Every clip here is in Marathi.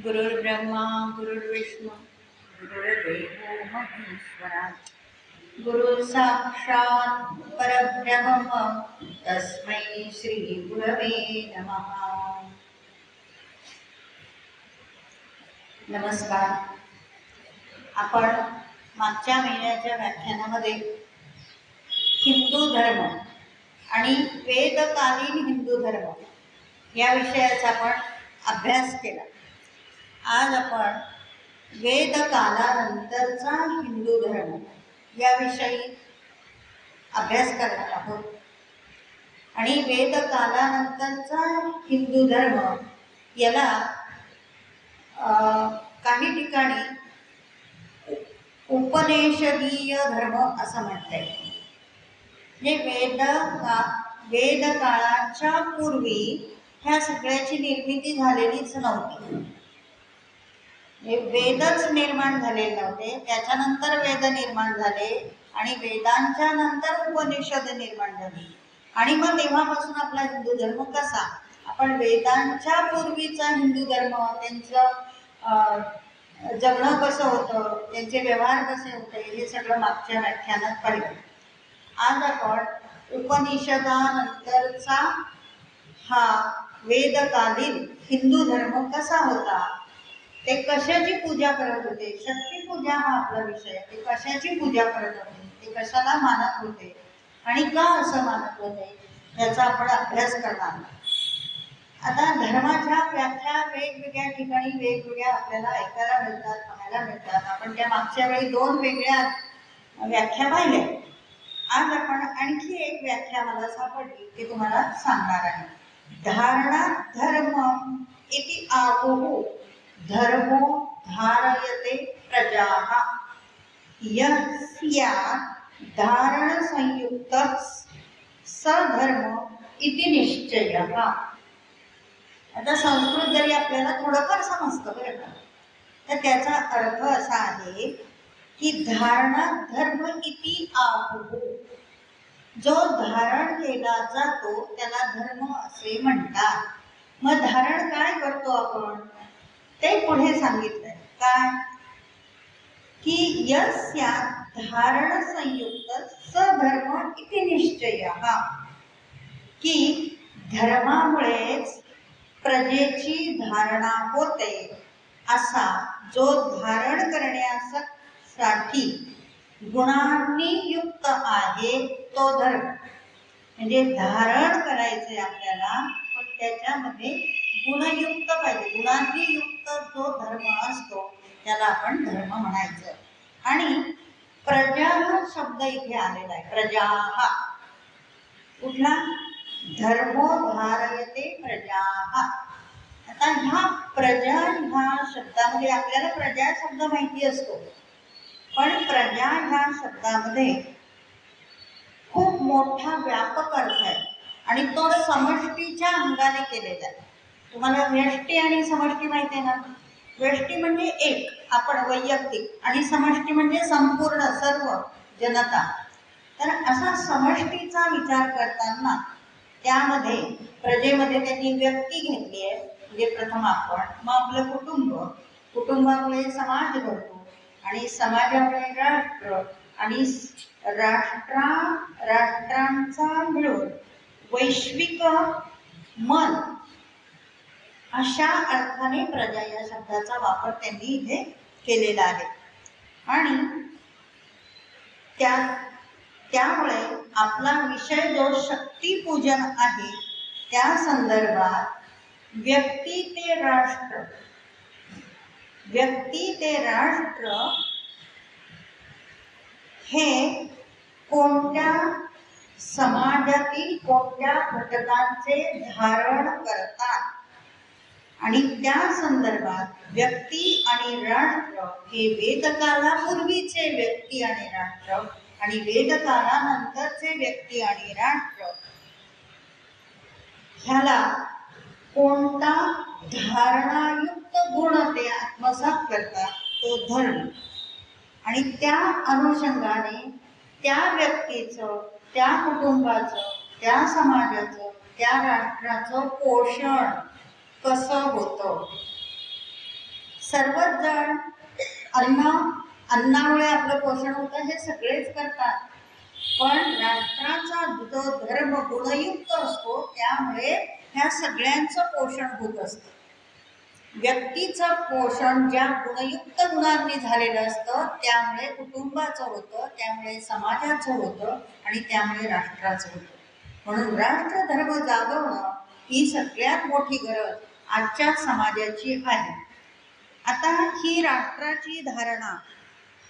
गुरुर्ब्रह्मा गुरुर्विष्णू गुरुर्देवो महेश्वरा गुरु साक्षात् परब्रह्म तस्मै श्री गुरवे नमः। नमस्कार। आपण मागच्या महिन्याच्या व्याख्यानामध्ये हिंदू धर्म आणि वेदकालीन हिंदू धर्म या विषयाचा आपण अभ्यास केला। आज आपण वेदकालानंतरचा हिंदू धर्म याविषयी अभ्यास करणार आहोत। आणि वेदकालानंतरचा हिंदू धर्म याला काही ठिकाणी उपनिषदीय धर्म असं म्हणता येईल। वेदकाळाच्या पूर्वी ह्या सगळ्याची निर्मिती झालेलीच नव्हती। वेदच निर्माण झालेले नव्हते, त्याच्यानंतर वेद निर्माण झाले आणि वेदांच्या नंतर उपनिषद निर्माण झाली। आणि मग तेव्हापासून आपला हिंदू धर्म कसा, आपण वेदांच्या पूर्वीचा हिंदू धर्म, त्यांचं जगणं कसं होतं, त्यांचे व्यवहार कसे होते, हे सगळं मागच्या व्याख्यानात पाहिलं। आज आपण उपनिषदानंतरचा हा वेदकालीन हिंदू धर्म कसा होता, ते कशाची पूजा करत होते, शक्ती पूजा हा आपला विषय, ते कशाची पूजा करत होते, ते कशाला मानत होते आणि का असं मानत होते याचा आपण अभ्यास करणार। आता धर्माच्या व्याख्या वेगवेगळ्या ठिकाणी वेगवेगळ्या आपल्याला ऐकायला मिळतात, पाहायला मिळतात। आपण त्या मागच्या वेळी 2 वेगळ्या व्याख्या पाहिल्या। आज आपण आणखी एक व्याख्या मला सापडली ती तुम्हाला सांगणार आहे। धारणा धर्म इति आहुः धर्मो धारयते प्रजाः यस्या धारण संयुक्त सधर्म इति निश्चयः। आता संस्कृत जरी आपल्याला थोडंफार समजतं बरं का, तर त्याचा अर्थ असा आहे की धारणा धर्म इति आहुः, जो धारण केला जातो त्याला धर्म असे म्हणतात। मग धारण काय करतो आपण ते पुढे सांगितलंय काय की यस्या धारण संयुक्त सधर्म इति निश्चयः, की धर्मामुळेच प्रजेची धारणा होते असा जो धारण करण्यासाठी गुणांनी युक्त आहे तो धर्म। म्हणजे धारण करायचे आपल्याला, पण त्याच्यामध्ये गुणयुक्त पाहिजे, गुणांनी युक्त जो धर्म असतो त्याला आपण धर्म म्हणायचं। आणि प्रजा हा शब्द इथे आलेला आहे, प्रजा हा कुठला, धर्मो धारयते प्रजा। आता ह्या प्रजा ह्या शब्दामध्ये आपल्याला प्रजा शब्द माहिती असतो, पण प्रजा ह्या शब्दामध्ये खूप मोठा व्यापक अर्थ आहे आणि तो समष्टीच्या अंगाने केलेला आहे। तुम्हाला व्यष्टी आणि समष्टी माहिती आहे ना? व्यष्टी म्हणजे एक, आपण वैयक्तिक, आणि समष्टी म्हणजे संपूर्ण सर्व जनता। तर असा समष्टीचा विचार करताना त्यामध्ये प्रजेमध्ये त्यांनी व्यक्ती घेतली आहे, म्हणजे प्रथम आपण, मग आपलं कुटुंब, कुटुंबामुळे समाज घडतो आणि समाजामुळे राष्ट्र, आणि राष्ट्रांचा मिळून वैश्विक मन, अशा अर्थाने प्रजा या शब्दाचा वापर त्यांनी इथे केलेला आहे। आणि त्यामुळे आपला विषय जो शक्तीपूजन आहे त्या संदर्भात व्यक्ती ते राष्ट्र हे कोणत्या समाजातील कोणत्या घटकांचे धारण करतात, आणि त्या संदर्भात व्यक्ती आणि राष्ट्र हे वेदकालापूर्वीचे व्यक्ती आणि राष्ट्र आणि वेदकालानंतरचे व्यक्ती आणि राष्ट्र ह्याला कोणता धारणायुक्त गुण ते आत्मसात करतात तो धर्म, आणि त्या अनुषंगाने त्या व्यक्तीचं, त्या कुटुंबाचं, त्या समाजाचं, त्या राष्ट्राचं पोषण कसं होतं सर्वच जण अन्नामुळे आपलं पोषण होतं हे सगळेच करतात, पण राष्ट्राचा जो धर्म गुणयुक्त असतो त्यामुळे ह्या सगळ्यांचं पोषण होत असतं. व्यक्तीचं पोषण ज्या गुणयुक्त गुणांनी झालेलं असतं त्यामुळे कुटुंबाचं होतं, त्यामुळे समाजाचं होतं आणि त्यामुळे राष्ट्राचं होतं. म्हणून राष्ट्र धर्म जागवणं ही सगळ्यात मोठी गरज आजच्या समाजाची आहे. आता ही राष्ट्राची धारणा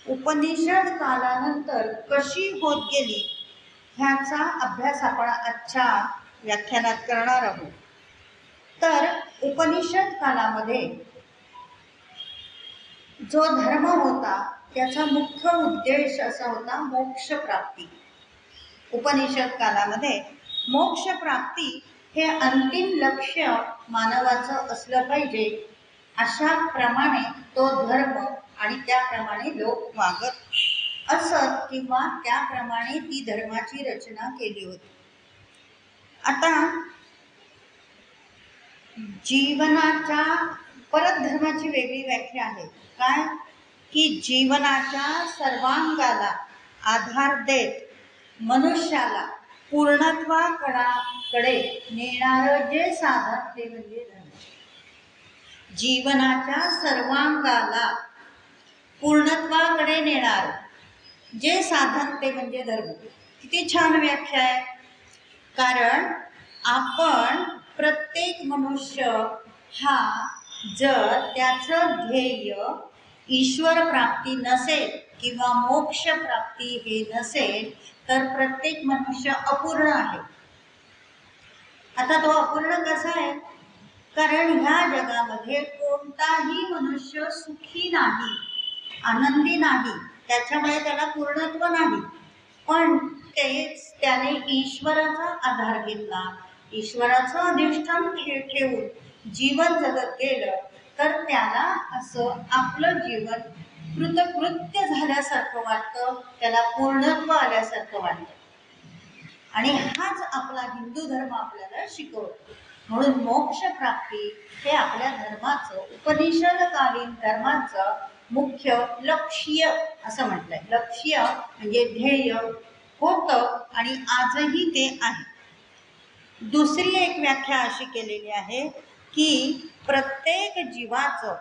उपनिषद कालानंतर कशी होत गेली ह्याचा अभ्यास आपण आजच्या व्याख्यानात करणार आहोत. तर उपनिषद कालामध्ये जो धर्म होता त्याचा मुख्य उद्देश असा होता मोक्ष प्राप्ती. उपनिषद कालामध्ये मोक्ष प्राप्ती हे अंतिम लक्ष्य मानवाचं असलं पाहिजे, अशा प्रमाणे तो धर्म आणि त्याप्रमाणे लोक वागत असत किंवा त्याप्रमाणे ती धर्माची रचना केली होती. आता जीवनाच्या परत धर्माची वेगळी व्याख्या आहे. काय की जीवनाच्या सर्वांगाला आधार देत मनुष्याला पूर्णत्वाकडे नेणारं जे साधन ते म्हणजे धर्म. जीवनाच्या सर्वांगाला पूर्णत्वाकडे नेणार जे साधन ते म्हणजे धर्म. किती छान व्याख्या आहे. कारण आपण प्रत्येक मनुष्य हा जर त्याचं ध्येय ईश्वर प्राप्ती नसेल किंवा मोक्ष प्राप्ती हे नसेल तर प्रत्येक मनुष्य अपूर्ण आहे. आता तो अपूर्ण कसा आहे? कारण ह्या जगामध्ये कोणताही मनुष्य सुखी नाही, आनंदी नाही, त्याच्यामुळे त्याला पूर्णत्व नाही. पण तेच त्याने ईश्वराचा आधार घेतला, ईश्वराचं अधिष्ठान ठेवून जीवन जगत गेलं तर त्याला असं आपलं जीवन कृतकृत्य झाल्यासारखं वाटतं, त्याला पूर्णत्व आल्यासारखं वाटतं. आणि हाच आपला हिंदू धर्म आपल्याला शिकवतो. म्हणून मोक्ष प्राप्ती हे आपल्या धर्माचं, उपनिषदकालीन धर्माचं मुख्य लक्ष्य असं म्हटलंय. लक्ष्य म्हणजे ध्येय होतं आणि आजही ते आहे. दुसरी एक व्याख्या अशी केलेली आहे की प्रत्येक जीवाचं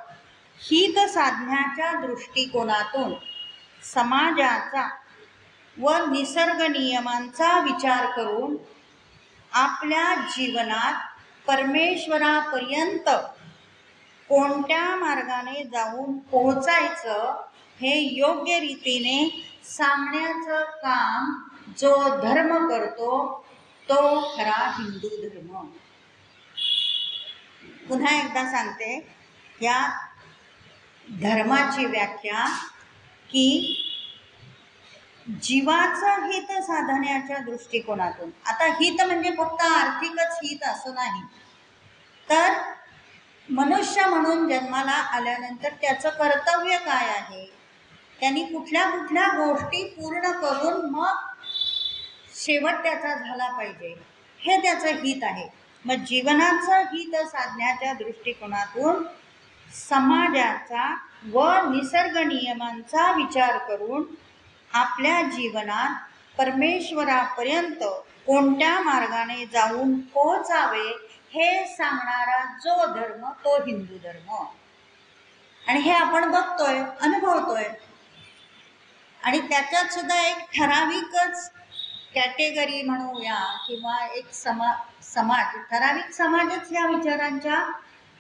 हित साधण्याच्या दृष्टिकोनातून समाजाचा व निसर्ग नियमांचा विचार करून आपल्या जीवनात परमेश्वरापर्यंत कोणत्या मार्गाने जाऊन पोहोचायचं हे योग्य रीतीने सांगण्याचं काम जो धर्म करतो तो खरा हिंदू धर्म. पुन्हा एकदा सांगते, या धर्माची व्याख्या की जीवाचं हित साधण्याच्या दृष्टिकोनातून. आता हित म्हणजे फक्त आर्थिकच हित असं नाही, तर मनुष्य म्हणून जन्माला आल्यानंतर त्याचं कर्तव्य काय आहे, त्यांनी कुठल्या कुठल्या गोष्टी पूर्ण करून मग शेवट त्याचा झाला पाहिजे, हे त्याचं हित आहे. मग जीवनाचं हित साधण्याच्या दृष्टिकोनातून समाजाचा व निसर्ग नियमांचा विचार करून आपल्या जीवनात परमेश्वरापर्यंत कोणत्या मार्गाने जाऊन पोहोचावे हे सांगणारा जो धर्म तो हिंदू धर्म. आणि हे आपण बघतोय, अनुभवतोय. आणि त्याच्यात सुद्धा एक ठराविकच कॅटेगरी म्हणूया किंवा एक समाज, ठराविक समाजच या विचारांच्या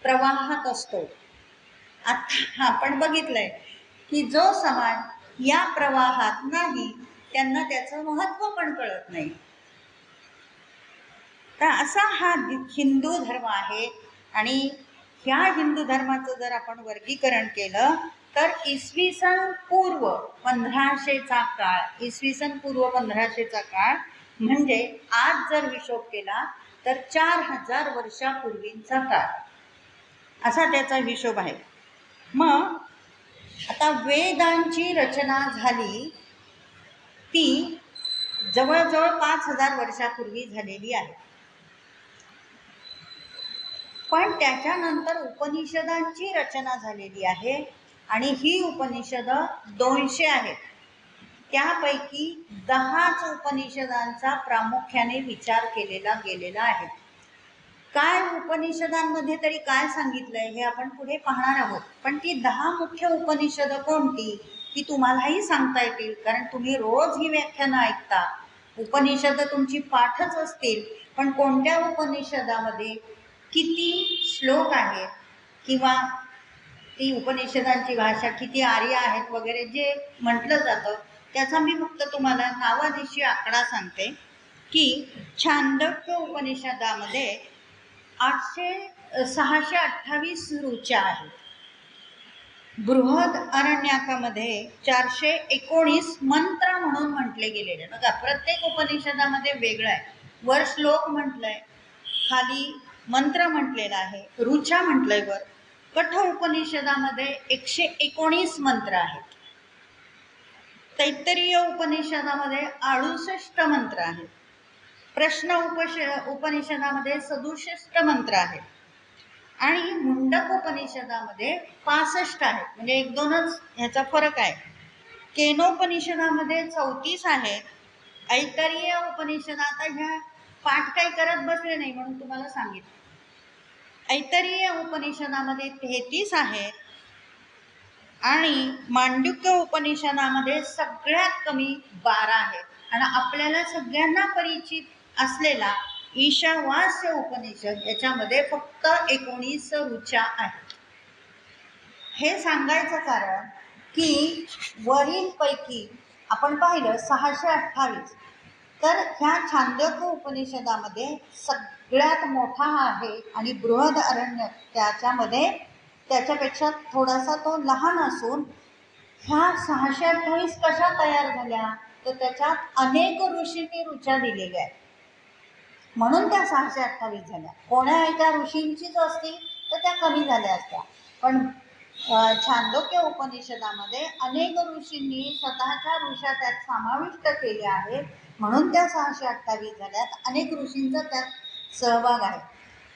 प्रवाहात असतो. आता आपण बघितलंय की जो समाज या प्रवाहात नाही त्यांना त्याचं महत्त्व पण कळत नाही. तर असा हा हिंदू धर्म आहे. आणि ह्या हिंदू धर्माचं जर आपण वर्गीकरण केलं तर इसवी सन पूर्व 1500चा काळ, इसवी सन पूर्व 1500चा काळ म्हणजे आज जर हिशोब केला तर 4000 वर्षापूर्वींचा काळ, असा त्याचा हिशोब आहे. मग आता वेदांची रचना झाली ती जवळजवळ 5000 वर्षापूर्वी झालेली आहे. पण त्याच्यानंतर उपनिषदांची रचना झालेली आहे आणि ही उपनिषद 200 आहेत. त्यापैकी 10च उपनिषदांचा प्रामुख्याने विचार केलेला गेलेला आहे. काय उपनिषदांमध्ये तरी काय सांगितलंय हे आपण पुढे पाहणार आहोत. पण ती 10 मुख्य उपनिषद कोणती ती तुम्हालाही सांगता येतील, कारण तुम्ही रोज ही व्याख्यानं ऐकता. उपनिषद तुमची पाठच असतील, पण कोणत्या उपनिषदामध्ये किती श्लोक आहेत किंवा ती उपनिषदांची भाषा किती आर्य आहेत वगैरे जे म्हटलं जातं त्याचा मी फक्त तुम्हाला नावादिशी आकडा सांगते की छांदोग्य उपनिषदामध्ये 628 ऋचा आहेत. बृहद अरण्याकामध्ये 419 मंत्र म्हणून म्हटले गेलेले. बघा, प्रत्येक उपनिषदामध्ये वेगळं आहे. वर श्लोक म्हटलंय, खाली मंत्र म्हटलेला आहे, ऋचा म्हटलंय वर. कठ उपनिषदामध्ये 119 मंत्र आहेत. तैत्तरीय उपनिषदामध्ये 68 मंत्र आहेत. प्रश्न उपनिषदामध्ये 67 मंत्र आहेत आणि मुंडक उपनिषदामध्ये 65 आहेत. म्हणजे 1-2च ह्याचा फरक आहे. केनोपनिषदामध्ये 34 आहेत. ऐतरीय उपनिषदात ह्या पाठ काही करत बसले नाही म्हणून तुम्हाला सांगितलं. ऐतरीय उपनिषदामध्ये 33 आहेत आणि मांडुक्य उपनिषदामध्ये सगळ्यात कमी 12 आहेत. आणि आपल्याला सगळ्यांना परिचित असलेला ईशावास्य उपनिषद याच्यामध्ये फक्त 19 ऋचा आहेत. हे सांगायचं कारण की वरील पैकी आपण पाहिलं 628, तर ह्या छांदोग्य उपनिषदामध्ये सगळ्यात मोठा आहे आणि बृहद अरण्य त्याच्यामध्ये त्याच्यापेक्षा थोडासा तो लहान असून ह्या 628 कशा तयार झाल्या तर त्याच्यात अनेक ऋषींनी ऋचा दिलेल्या आहेत म्हणून त्या 628 झाल्या. कोण्या एका ऋषींचीच असतील तर त्या कमी झाल्या असत्या. पण छांदोग्य उपनिषदामध्ये अनेक ऋषींनी स्वतःच्या ऋषा त्यात समाविष्ट केल्या आहेत म्हणून त्या 628 झाल्यात. अनेक ऋषींचा त्यात सहभाग आहे.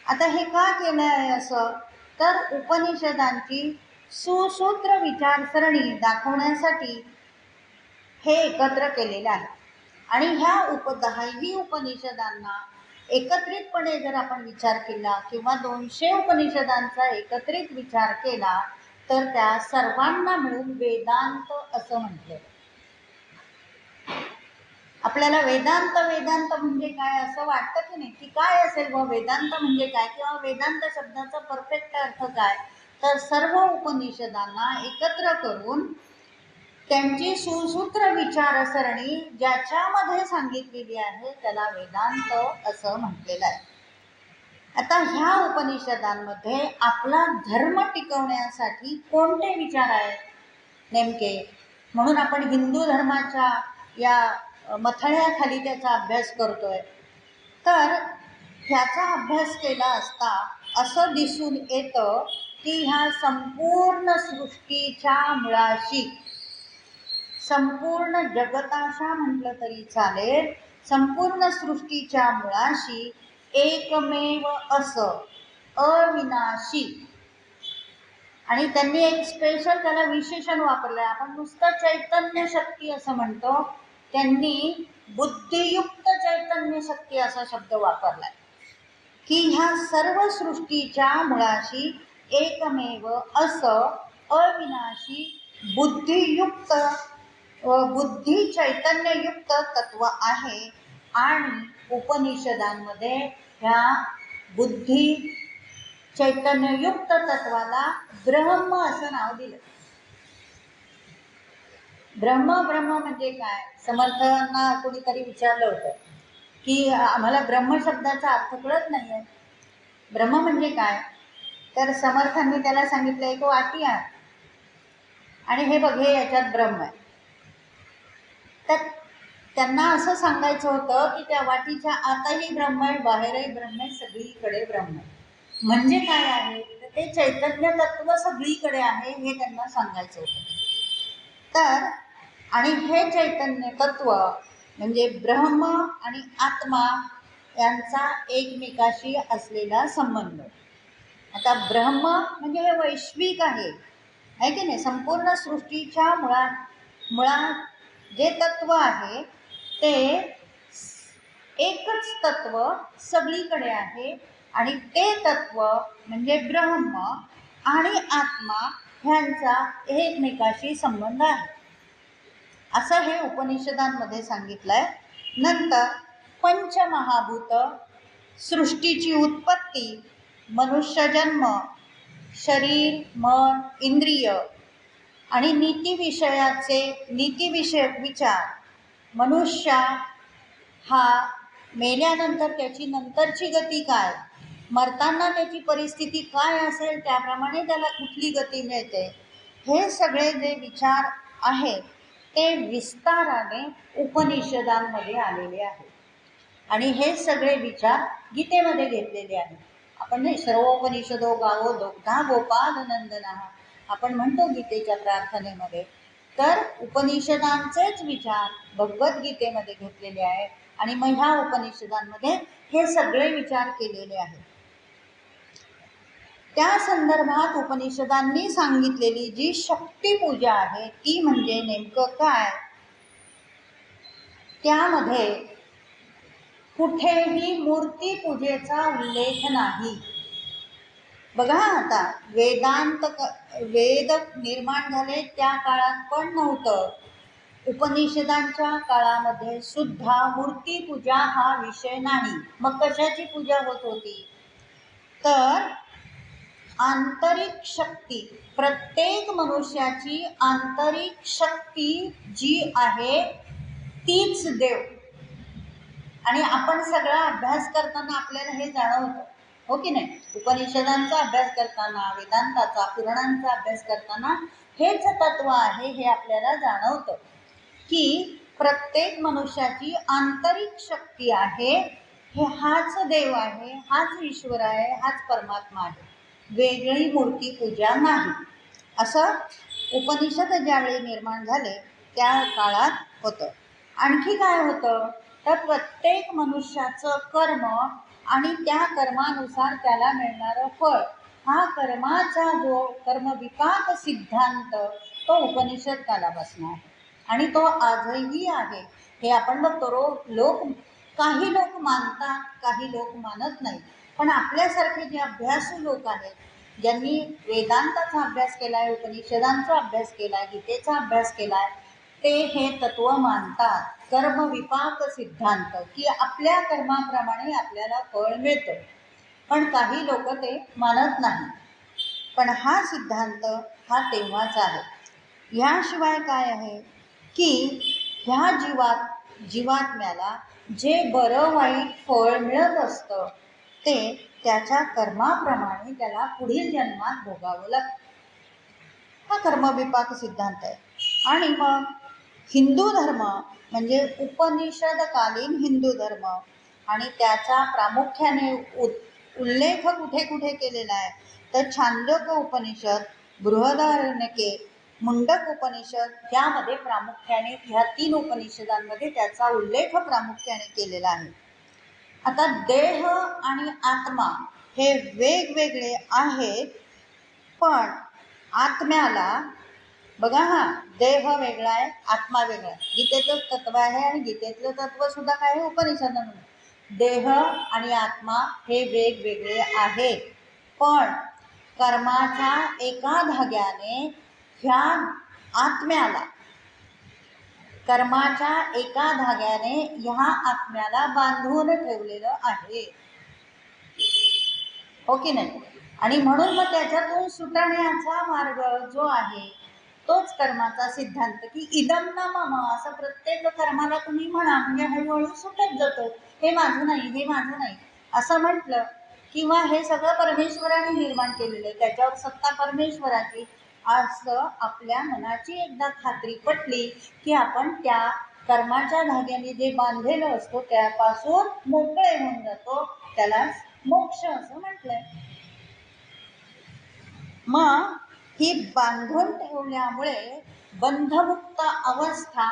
आता हे का केलं आहे असं तर उपनिषदांची सुसूत्र विचारसरणी दाखवण्यासाठी हे एकत्र केलेलं आहे. आणि ह्या 10 उपनिषदांना एकत्रितपणे जर आपण विचार केला किंवा 200 उपनिषदांचा एकत्रित विचार केला तर त्या सर्वांना मिळून वेदांत असं म्हटलं. आपल्याला वेदांत म्हणजे काय असं वाटतं की नाही, की काय असेल व वेदांत म्हणजे काय किंवा वेदांत शब्दाचा परफेक्ट अर्थ काय, तर सर्व उपनिषदांना एकत्र करून त्यांची सुसूत्र विचारसरणी ज्याच्यामध्ये सांगितलेली आहे त्याला वेदांत असं म्हटलेलं आहे. आता ह्या उपनिषदांमध्ये आपला धर्म टिकवण्यासाठी कोणते विचार आहेत नेमके, म्हणून आपण हिंदू धर्माच्या या मथळ्याखाली त्याचा अभ्यास करतोय. तर ह्याचा अभ्यास केला असता असं दिसून येतं की ह्या संपूर्ण सृष्टीच्या मुळाशी, संपूर्ण जगताशा म्हटलं तरी चालेल, संपूर्ण सृष्टीच्या मुळाशी एकमेव असं अविनाशी. आणि त्यांनी एक स्पेशल त्याला विशेषण वापरलंय. आपण नुसतं चैतन्य शक्ती असं म्हणतो, त्यांनी बुद्धियुक्त चैतन्य शक्ती असा शब्द वापरलाय की ह्या सर्व सृष्टीच्या मुळाशी एकमेव असं अविनाशी बुद्धियुक्त बुद्धी चैतन्ययुक्त तत्व आहे. आणि उपनिषदांमध्ये ह्या बुद्धी चैतन्ययुक्त तत्वाला ब्रह्म असं नाव दिलं. ब्रह्म म्हणजे काय, समर्थांना कोणीतरी विचारलं होतं की आम्हाला ब्रह्म शब्दाचा अर्थ कळत नाही आहे, ब्रह्म म्हणजे काय, तर समर्थांनी त्याला सांगितलं एक वाटी आहे आणि हे बघ हे याच्यात ब्रह्म आहे. तर त्यांना असं सांगायचं होतं की त्या वाटीच्या आतही ब्रह्म आहे, बाहेरही ब्रह्म आहे, सगळीकडे ब्रह्म आहे. म्हणजे काय आहे तर ते चैतन्य तत्व सगळीकडे आहे हे त्यांना सांगायचं होतं. तर आणि हे चैतन्य तत्व म्हणजे ब्रह्म आणि आत्मा यांचा एकमेकाशी असलेला संबंध. आता ब्रह्म म्हणजे हे वैश्विक आहे की नाही. संपूर्ण सृष्टीच्या मुळात जे तत्व आहे ते एकच तत्व सगळीकडे आहे आणि ते तत्व म्हणजे ब्रह्म आणि आत्मा ह्यांचा एकमेकाशी संबंध आहे असं हे उपनिषदांमध्ये सांगितलंय. नंतर पंचमहाभूत, सृष्टीची उत्पत्ती, मनुष्यजन्म, शरीर, मन, इंद्रिय आणि नीतिविषयक विचार, मनुष्य हा मेल्यानंतर त्याची नंतरची गती काय, मरताना त्याची परिस्थिती काय असेल, त्याप्रमाणे त्याला कुठली गती मिळते, हे सगळे जे विचार आहेत ते विस्ताराने उपनिषदांमध्ये आलेले आहेत. आणि हे सगळे विचार गीतेमध्ये घेतलेले आहेत. आपण नाही सर्वोपनिषदो गावो दोग्धा गोपाल नंदना आपण म्हणतो गीतेच्या प्रार्थनेमध्ये. तर उपनिषदांचेच विचार भगवद्गीतेमध्ये घेतलेले आहेत आणि मग ह्या उपनिषदांमध्ये हे सगळे विचार केलेले आहेत. त्या संदर्भात उपनिषदांनी सांगितलेली जी शक्तिपूजा आहे ती म्हणजे नेमकं काय, त्यामध्ये कुठेही मूर्तीपूजेचा उल्लेख नाही. बघा आता वेद निर्माण झाले त्या काळात पण नव्हतं. उपनिषदांच्या काळामध्ये सुद्धा मूर्तीपूजा हा विषय नाही. मग कशाची पूजा होत होती तर आंतरिक शक्ती, प्रत्येक मनुष्याची आंतरिक शक्ती जी आहे तीच देव. आणि आपण सगळा अभ्यास करताना आपल्याला हे जाणवतं हो की नाही. उपनिषदांचा अभ्यास करताना, वेदांताचा, पुराणांचा अभ्यास करताना हेच तत्व आहे हे आपल्याला जाणवतं की प्रत्येक मनुष्याची आंतरिक शक्ती आहे, हे हाच देव आहे, हाच ईश्वर आहे, हाच परमात्मा आहे, वेगळी मूर्तीपूजा नाही. असं उपनिषद ज्यावेळी निर्माण झाले त्या काळात होतं. आणखी काय होतं तर प्रत्येक मनुष्याचं कर्म आणि त्या कर्मानुसार त्याला मिळणारं फळ, हा कर्माचा जो कर्मविपाक सिद्धांत तो उपनिषद कालापासून आहे आणि तो आजही आहे. हे आपण बघतो. काही लोक मानतात, काही लोक मानत नाही. पण आपल्यासारखे जे अभ्यासू लोक आहेत, ज्यांनी वेदांताचा अभ्यास केलाय, उपनिषदांचा अभ्यास केलाय, गीतेचा अभ्यास केलाय, ते हे तत्व मानतात. कर्मविपाक सिद्धांत की आपल्या कर्माप्रमाणे आपल्याला फळ मिळतं. पण काही लोक ते मानत नाही. पण हा सिद्धांत हा तेव्हाच आहे. ह्याशिवाय काय आहे की ह्या जीवात्म्याला जे बरं वाईट फळ मिळत असतं ते त्याच्या कर्माप्रमाणे त्याला पुढील जन्मात भोगावं लागतं. हा कर्मविपाक सिद्धांत आहे. आणि मग हिंदू धर्म म्हणजे उपनिषदकालीन हिंदू धर्म आणि त्याचा प्रामुख्याने उल्लेख कुठे कुठे केलेला आहे तर छांदोग्य उपनिषद, बृहदारण्यके, मुंडक उपनिषद यामध्ये प्रामुख्याने ह्या 3 उपनिषदांमध्ये त्याचा उल्लेख प्रामुख्याने केलेला आहे. आता देह आणि आत्मा हे वेगवेगळे आहेत, पण आत्म्याला बघा, हा देह वेगळा आहे, आत्मा वेगळा आहे. गीतेचं तत्व आहे आणि गीतेतलं तत्व सुद्धा काय आहे उपनिषदांमध्ये. देह आणि आत्मा हे वेगवेगळे आहेत, पण कर्माच्या एका धाग्याने ह्या आत्म्याला आत्म्याला बांधून ठेवलेलं आहे हो की नाही. आणि म्हणून मग त्याच्यातून सुटण्याचा मार्ग जो आहे तोच कर्माचा सिद्धांत की इदम न मम, असं प्रत्येक कर्माला तुम्ही म्हणा म्हणजे हळूहळू सुटत जातो. हे माझं नाही, हे माझं नाही असं म्हटलं किंवा हे सगळं परमेश्वराने निर्माण केलेलं आहे, त्याच्यावर सत्ता परमेश्वराची, असं आपल्या मनाची एकदा खात्री पटली की आपण त्या कर्माच्या धाग्याने जे बांधलेलं असतो त्यापासून मोकळे होऊन जातो. त्याला मोक्ष असं म्हटलंय. मग ही बांधून ठेवल्यामुळे बंधमुक्त अवस्था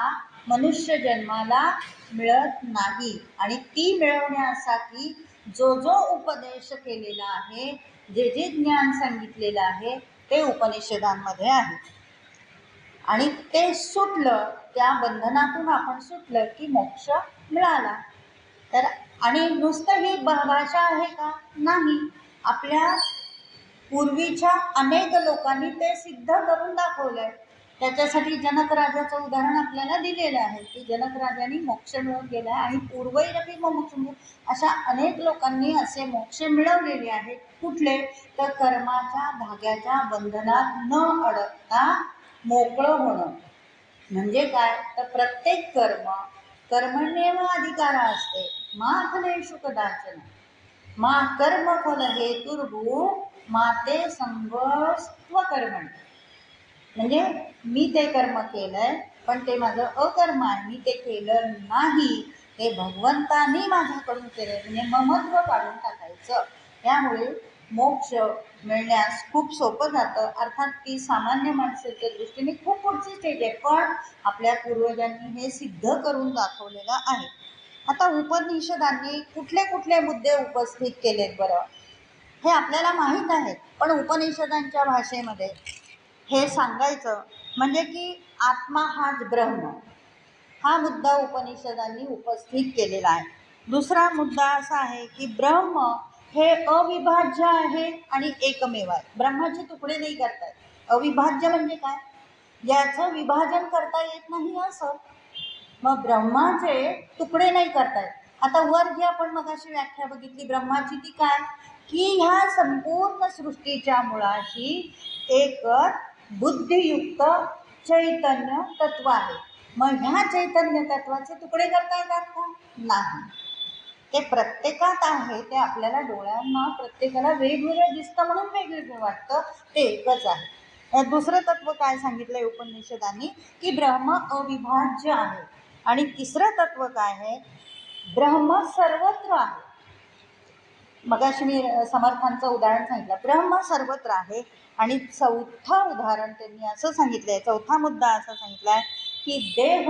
मनुष्य जन्माला मिळत नाही. आणि ती मिळवण्यासाठी जो उपदेश केलेला आहे जे जे ज्ञान सांगितलेलं आहे ते उपनिषदांमध्ये आहे. आणि ते सुटलं, त्या बंधनातून आपण सुटलं की मोक्ष मिळाला. तर आणि नुसतं ही भाषा आहे का? नाही. आपल्या पूर्वीच्या अनेक लोकांनी ते सिद्ध करून दाखवलंय. त्याच्यासाठी जनक राजाचं उदाहरण आपल्याला दिलेलं आहे की जनक राजांनी मोक्ष मिळवून गेला आणि पूर्वैरपी मोक्ष, अशा अनेक लोकांनी असे मोक्ष मिळवलेले आहेत. कुठले? तर कर्माच्या धाग्याच्या बंधनात न अडकता मोकळं होणं. म्हणजे काय? तर प्रत्येक कर्मण्येव अधिकार असते मा फलेषु कदाचन मा कर्म फल हेतुर्भू माते संगस्त्व कर्मणी. म्हणजे मी ते कर्म केलंय पण ते माझं अकर्म आहे, मी ते केलं नाही, ते भगवंतानी माझ्याकडून केलंय, म्हणजे ममत्व काढून टाकायचं. त्यामुळे मोक्ष मिळण्यास खूप सोपं जातं. अर्थात ती सामान्य माणसाच्या दृष्टीने खूप पुढची स्टेज आहे, पण आपल्या पूर्वजांनी हे सिद्ध करून दाखवलेलं आहे. आता उपनिषदांनी कुठले कुठले मुद्दे उपस्थित केलेत बरं, हे आपल्याला माहीत आहे. पण उपनिषदांच्या भाषेमध्ये हे सांगायचं म्हणजे की आत्मा हाच ब्रह्म, हा मुद्दा उपनिषदांनी उपस्थित केलेला आहे. दुसरा मुद्दा असा आहे की ब्रह्म हे अविभाज्य आहे आणि एकमेव आहे. ब्रह्माचे तुकडे नाही करतायत. अविभाज्य म्हणजे काय? ज्याचं विभाजन करता येत नाही असं. मग ब्रह्माचे तुकडे नाही करतायत. आता वर जी आपण मगाशी व्याख्या बघितली ब्रह्माची, ती काय? की ह्या संपूर्ण सृष्टीच्या मुळाशी एकच बुद्धियुक्त चैतन्य तत्व आहे. मग ह्या चैतन्य तत्वाचे तुकडे करता येतात का? नाही. ते प्रत्येकात आहे, ते आपल्याला डोळ्यांना प्रत्येकाला वेगवेगळं दिसतं म्हणून वेगवेगळं वाटतं, ते एकच आहे. दुसरं तत्व काय सांगितलंय उपनिषदांनी? की ब्रह्म अविभाज्य आहे. आणि तिसरं तत्व काय आहे? ब्रह्म सर्वत्र आहे. मगाशी मी समर्थांचं उदाहरण सांगितलं, ब्रह्म सर्वत्र आहे. आणि चौथं उदाहरण त्यांनी असं सांगितलंय, चौथा मुद्दा असा सांगितलाय की देह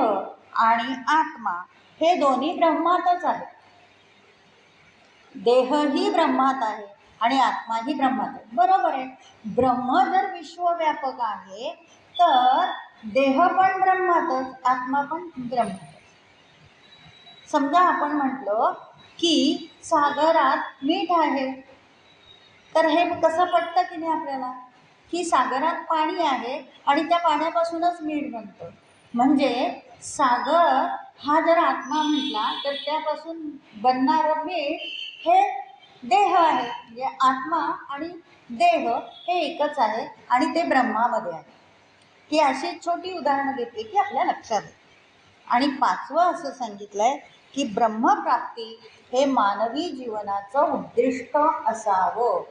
आणि आत्मा हे दोन्ही ब्रह्मातच आहे. देहही ब्रह्मात आहे आणि आत्माही ब्रह्मात आहे. बरोबर आहे. ब्रह्म जर विश्वव्यापक आहे तर देह पण ब्रह्मातच, आत्मा पण ब्रह्मातच. समजा आपण म्हटलं की सागरात मीठ आहे, तर हे कसं पटतं की नाही आपल्याला? की सागरात पाणी आहे आणि त्या पाण्यापासूनच मीठ बनतं. म्हणजे सागर हा जर आत्मा म्हटला तर त्यापासून बनणारं मीठ हे देह आहे. म्हणजे आत्मा आणि देह हे एकच आहे आणि ते ब्रह्मामध्ये आहे. ही अशी छोटी उदाहरणं घेतली की आपल्या लक्षात येईल. आणि पाचवं असं सांगितलंय की ब्रह्मप्राप्ती हे मानवी जीवनाचं उद्दिष्ट असावं.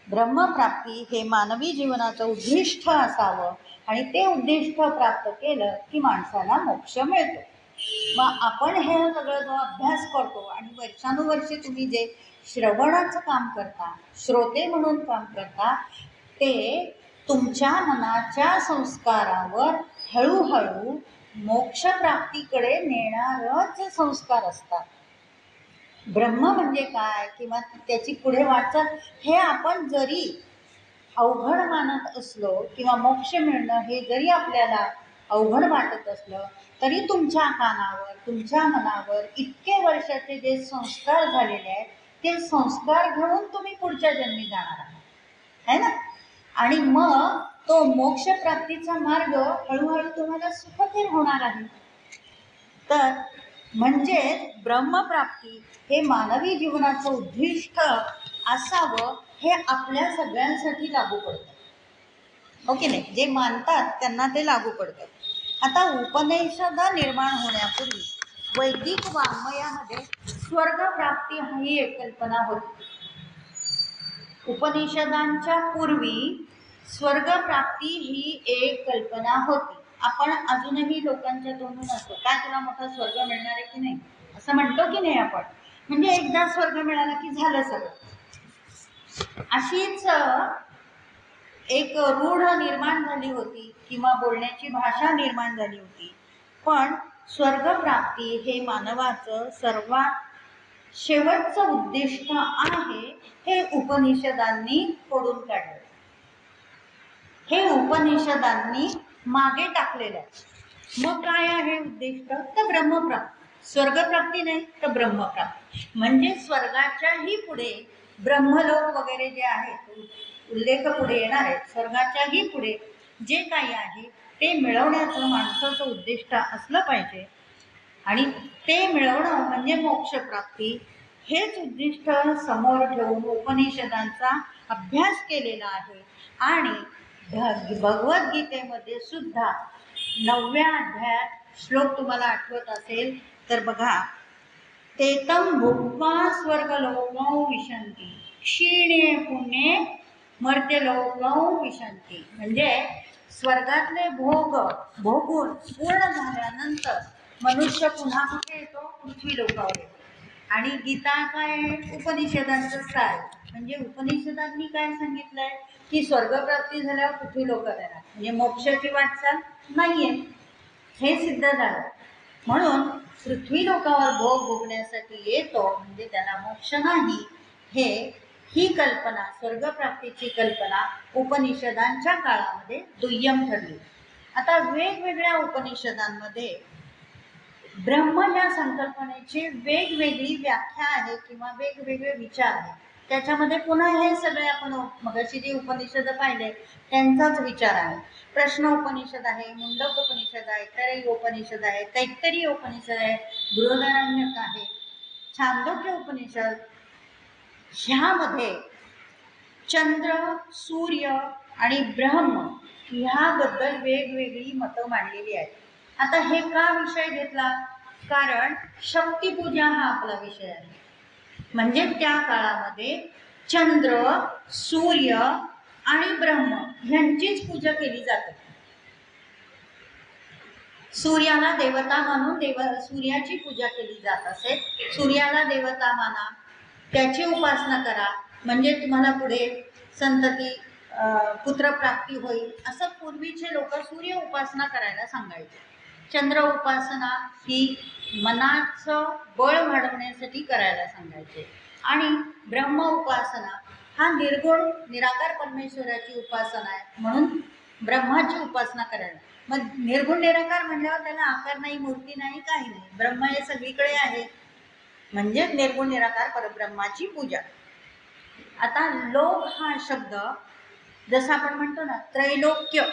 ब्रह्मप्राप्ती हे मानवी जीवनाचं उद्दिष्ट असावं आणि ते उद्दिष्ट प्राप्त केलं की माणसाला मोक्ष मिळतो. मग आपण हे सगळं जो अभ्यास करतो आणि वर्षानुवर्षे तुम्ही जे श्रवणाचं काम करता, श्रोते म्हणून काम करता, ते तुमच्या मनाच्या संस्कारावर हळूहळू मोक्षप्राप्तीकडे नेणारच संस्कार असतात. ब्रह्म म्हणजे काय किंवा त्याची पुढे वाटचाल हे आपण जरी अवघड मानत असलो किंवा मोक्ष मिळणं हे जरी आपल्याला अवघड वाटत असलं तरी तुमच्या कानावर, तुमच्या मनावर इतके वर्षाचे जे संस्कार झालेले आहेत ते संस्कार घेऊन तुम्ही पुढच्या जन्मी जाणार आहात, है ना? आणि मग तो मोक्षप्राप्तीचा मार्ग हळूहळू तुम्हाला सुखकर होणार आहे. तर म्हणजेच ब्रह्मप्राप्ती हे मानवी जीवनाचं उद्दिष्ट असावं हे आपल्या सगळ्यांसाठी लागू पडतं. हो की नाही? जे मानतात त्यांना ते लागू पडतं. आता उपनिषद निर्माण होण्यापूर्वी वैदिक वाङ्मयामध्ये स्वर्गप्राप्ती ही एक कल्पना होती. उपनिषदांच्या पूर्वी स्वर्गप्राप्ती ही एक कल्पना होती. आपण अजूनही लोकांच्या तोंडून असतो, काय तुला मोठा स्वर्ग मिळणार आहे की नाही असं म्हणतो की नाही आपण? म्हणजे एकदा स्वर्ग मिळाला की झालं सगळं. अशीच एक रूढ निर्माण झाली होती किंवा बोलण्याची भाषा निर्माण झाली होती. पण स्वर्गप्राप्ती हे मानवाचं सर्वात शेवटचं उद्दिष्ट आहे हे उपनिषदांनी खोडून काढलं, हे उपनिषदांनी मागे टाकलेलं आहे। मग काय आहे उद्दिष्ट? तर ब्रह्मप्राप्ती, स्वर्गप्राप्ती नाही तर ब्रह्मप्राप्ती, म्हणजे स्वर्गाच्याही पुढे ब्रह्मलोक वगैरे जे आहे, उल्लेख पुढे येणार आहे, स्वर्गाच्याही पुढे जे काही आहे ते मिळवण्याचं माणसाचं उद्दिष्ट असलं पाहिजे। आणि ते मिळवणं म्हणजे मोक्षप्राप्ती, हेच उद्दिष्ट समोर ठेवून उपनिषदांचा अभ्यास केलेला आहे। आणि भगवद्गीतेमध्ये सुद्धा 9व्या अध्यायात श्लोक तुम्हाला आठवत असेल तर बघा, तेतम भुक्त्वा स्वर्गलोकौ विशन्ति क्षीणे पुण्ये मर्त्यलोकौ विशन्ति, म्हणजे स्वर्गातले भोग भोगून पूर्ण झाल्यानंतर मनुष्य पुन्हा कुठे येतो? पृथ्वी लोकावर येतो। आणि गीता काय आहे? उपनिषदांचं सार, म्हणजे उपनिषदांनी काय सांगितलंय की स्वर्गप्राप्ती झाल्यावर पृथ्वी लोकावर येणार, म्हणजे मोक्षाची वाटचाल नाहीये, हे सिद्ध झालं। म्हणून पृथ्वी लोकावर भोग भोगण्यासाठी येतो म्हणजे त्याला मोक्ष नाही, ही कल्पना, स्वर्गप्राप्तीची कल्पना उपनिषदांच्या काळामध्ये दुय्यम ठरली। आता वेगवेगळ्या उपनिषदांमध्ये ब्रह्म या संकल्पनेची वेगवेगळी व्याख्या आहे किंवा वेगवेगळे विचार आहेत। त्याच्यामध्ये पुन्हा हे सगळे आपण मगाशी जे उपनिषद पाहिले त्यांचाच विचार आहे। प्रश्न उपनिषद आहे, मुंडक उपनिषद आहे, तैत्तिरीय उपनिषद आहे, तैत्तिरीय उपनिषद आहे, बृहदारण्यक आहे, छांदोग्य उपनिषद, ह्यामध्ये चंद्र, सूर्य आणि ब्रह्म ह्याबद्दल वेगवेगळी मतं मांडलेली आहेत। आता हे का विषय घेतला? कारण शक्तिपूजा हा आपला विषय आहे, म्हणजे त्या काळामध्ये चंद्र, सूर्य आणि ब्रह्म ह्यांचीच पूजा केली जाते। सूर्याला देवता मानून सूर्याची पूजा केली जात असे। सूर्याला देवता माना, त्याची उपासना करा, म्हणजे तुम्हाला पुढे संतती पुत्रप्राप्ती होईल, असं पूर्वीचे लोक सूर्य उपासना करायला सांगायचे। चंद्र उपासना ही मनाचं बळ वाढवण्यासाठी करायला सांगायचे। आणि ब्रह्म उपासना हा निर्गुण निराकार परमेश्वराची उपासना आहे, म्हणून ब्रह्माची उपासना करायला। मग निर्गुण निराकार म्हणल्यावर त्याला आकार नाही, मूर्ती नाही, काही नाही, ब्रह्म हे सगळीकडे आहे, म्हणजे निर्गुण निराकार परब्रह्माची पूजा। आता लोक हा शब्द जसं आपण म्हणतो ना, त्रैलोक्य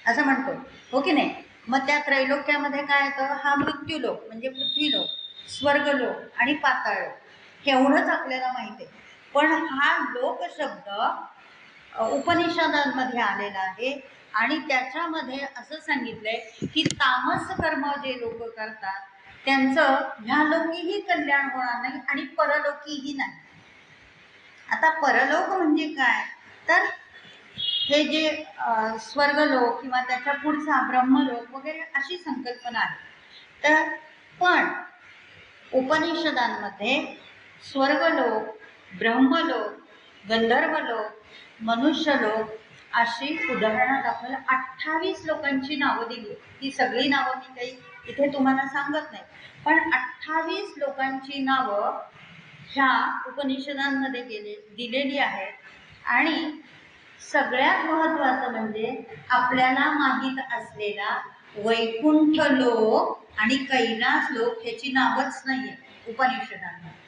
असं म्हणतो, हो की नाही? मग त्या त्रैलोक्यामध्ये काय येतं? हा मृत्यूलोक म्हणजे पृथ्वीलोक, स्वर्गलोक आणि पाताळलोक, एवढंच आपल्याला माहिती आहे। पण हा लोक शब्द उपनिषदांमध्ये आलेला आहे आणि त्याच्यामध्ये असं सांगितलंय की तामस कर्म जे लोक करतात त्यांचं ह्या लोकीही कल्याण होणार नाही आणि परलोकीही नाही। आता परलोक म्हणजे काय? तर हे जे स्वर्गलोक किंवा त्याच्या पुढचा ब्रह्मलोक वगैरे अशी संकल्पना आहे। तर पण उपनिषदांमध्ये स्वर्गलोक, ब्रह्मलोक, गंधर्वलोक, मनुष्यलोक अशी उदाहरणात आपल्याला 28 लोकांची नावं दिली। ही सगळी नावं मी काही इथे तुम्हाला सांगत नाही, पण 28 लोकांची नावं ह्या उपनिषदांमध्ये दिलेली आहेत। आणि सगळ्यात महत्त्वाचं म्हणजे आपल्याला माहीत असलेला वैकुंठ लोक आणि कैलास लोक ह्याची नावच नाहीये उपनिषदांमध्ये।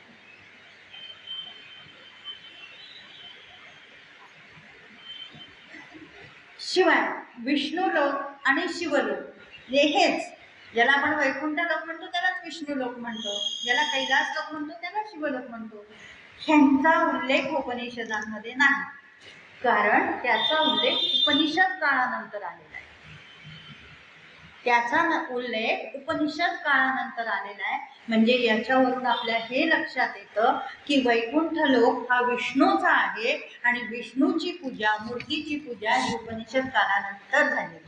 शिवाय विष्णू लोक आणि शिवलोक हेच, ज्याला आपण वैकुंठ लोक म्हणतो त्यालाच विष्णू लोक म्हणतो, ज्याला कैलास लोक म्हणतो त्याला शिवलोक म्हणतो, ह्यांचा उल्लेख उपनिषदांमध्ये नाही, कारण त्याचा उल्लेख उपनिषद काळानंतर आलेला आहे। त्याचा उल्लेख उपनिषद काळानंतर आलेला आहे, म्हणजे याच्यावरून आपल्या हे लक्षात येतं की वैकुंठ लोक हा विष्णूचा आहे आणि विष्णूची पूजा, मूर्तीची पूजा ही उपनिषद काळानंतर झाली।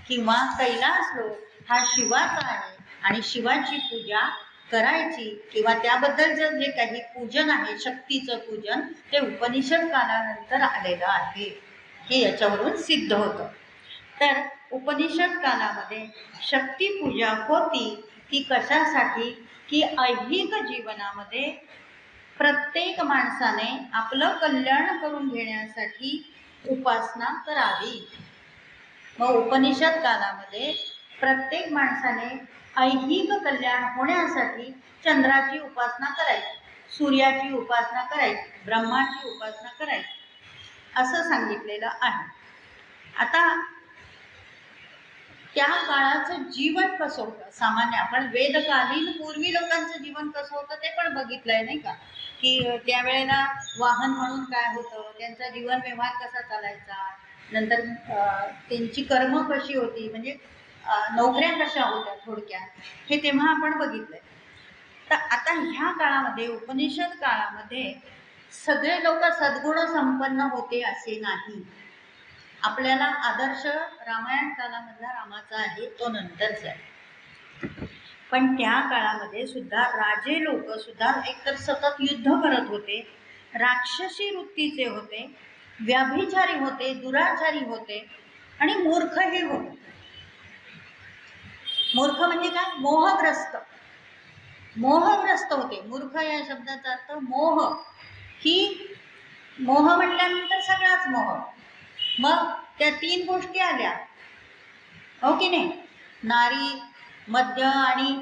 किंवा कैलास लोक हा शिवाचा आहे आणि शिवाची पूजा करायची किंवा त्याबद्दलचं जे काही पूजन आहे, शक्तीचं पूजन, ते उपनिषद काळानंतर आलेलं आहे, हे याच्यावरून सिद्ध होतं। तर उपनिषद काळामध्ये शक्ती पूजा होती ती कशासाठी की ऐहिक जीवनामध्ये प्रत्येक माणसाने आपलं कल्याण करून घेण्यासाठी उपासना करावी. मग उपनिषद कालामध्ये प्रत्येक माणसाने ऐहिक कल्याण होण्यासाठी चंद्राची उपासना करायची, सूर्याची उपासना करायची, ब्रह्माची उपासना करायची असं सांगितलेलं आहे. आता त्या काळाचं जीवन कसं होतं सामान्य, आपण वेदकालीन पूर्वी लोकांचं जीवन कसं होतं ते पण बघितलंय नाही का, की त्यावेळेला वाहन म्हणून काय होतं, त्यांचा जीवन व्यवहार कसा चालायचा, नंतर त्यांची कर्म कशी होती, म्हणजे नोकऱ्या कशा होत्या थोडक्यात, हे तेव्हा आपण बघितलंय. तर आता ह्या काळामध्ये उपनिषद काळामध्ये सगळे लोक सद्गुण संपन्न होते असे नाही. आपल्याला आदर्श रामायण कालामधला रामाचा आहे तो नंतरचा आहे. पण त्या काळामध्ये सुद्धा राजे लोक सुद्धा एकतर सतत युद्ध करत होते, राक्षसी वृत्तीचे होते, व्याभिचारी होते, दुराचारी होते आणि मूर्खही होते. मूर्ख म्हणजे काय, मोहग्रस्त, मोहग्रस्त होते. मूर्ख या शब्दाचा अर्थ मोह, ही मोह म्हटल्यानंतर सगळाच मोह. मग त्या तीन गोष्टी आल्या हो की नाही, नारी, मद्य आणि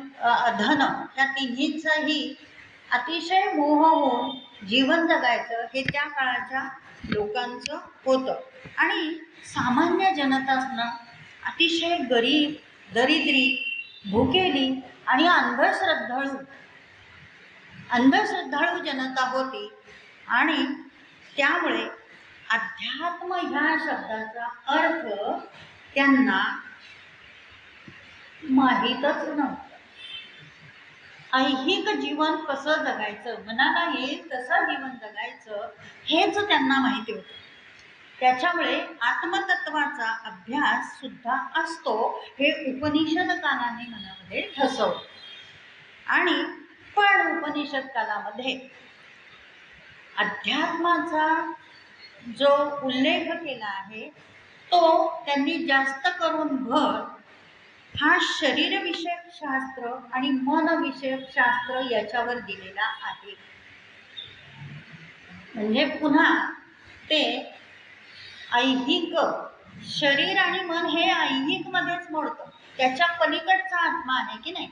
धन, या तिन्हींचाही अतिशय मोह होऊन जीवन जगायचं हे त्या काळाच्या लोकांचं होतं. आणि सामान्य जनतांना अतिशय गरीब, दरिद्री, भुकेली आणि अंधश्रद्धाळू जनता होती. आणि त्यामुळे अध्यात्म ह्या शब्दाचा अर्थ त्यांना माहीतच नव्हतं. ऐहिक जीवन कसं जगायचं, मनाला येईल तसं जीवन जगायचं हेच त्यांना माहिती होतं. त्याच्यामुळे आत्मतत्वाचा अभ्यास सुद्धा असतो हे उपनिषद कालाने मनामध्ये ठसवलं. आणि पण उपनिषद कालामध्ये अध्यात्माचा जो उल्लेख केला आहे तो त्यांनी जास्त करून भर हा शरीरविषयक शास्त्र आणि मनविषयक शास्त्र याच्यावर दिलेला आहे. म्हणजे पुन्हा ते ऐहिक, शरीर आणि मन हे ऐहिक मध्येच मोडतं, त्याच्या पलीकडचा आत्मा आहे की नाही.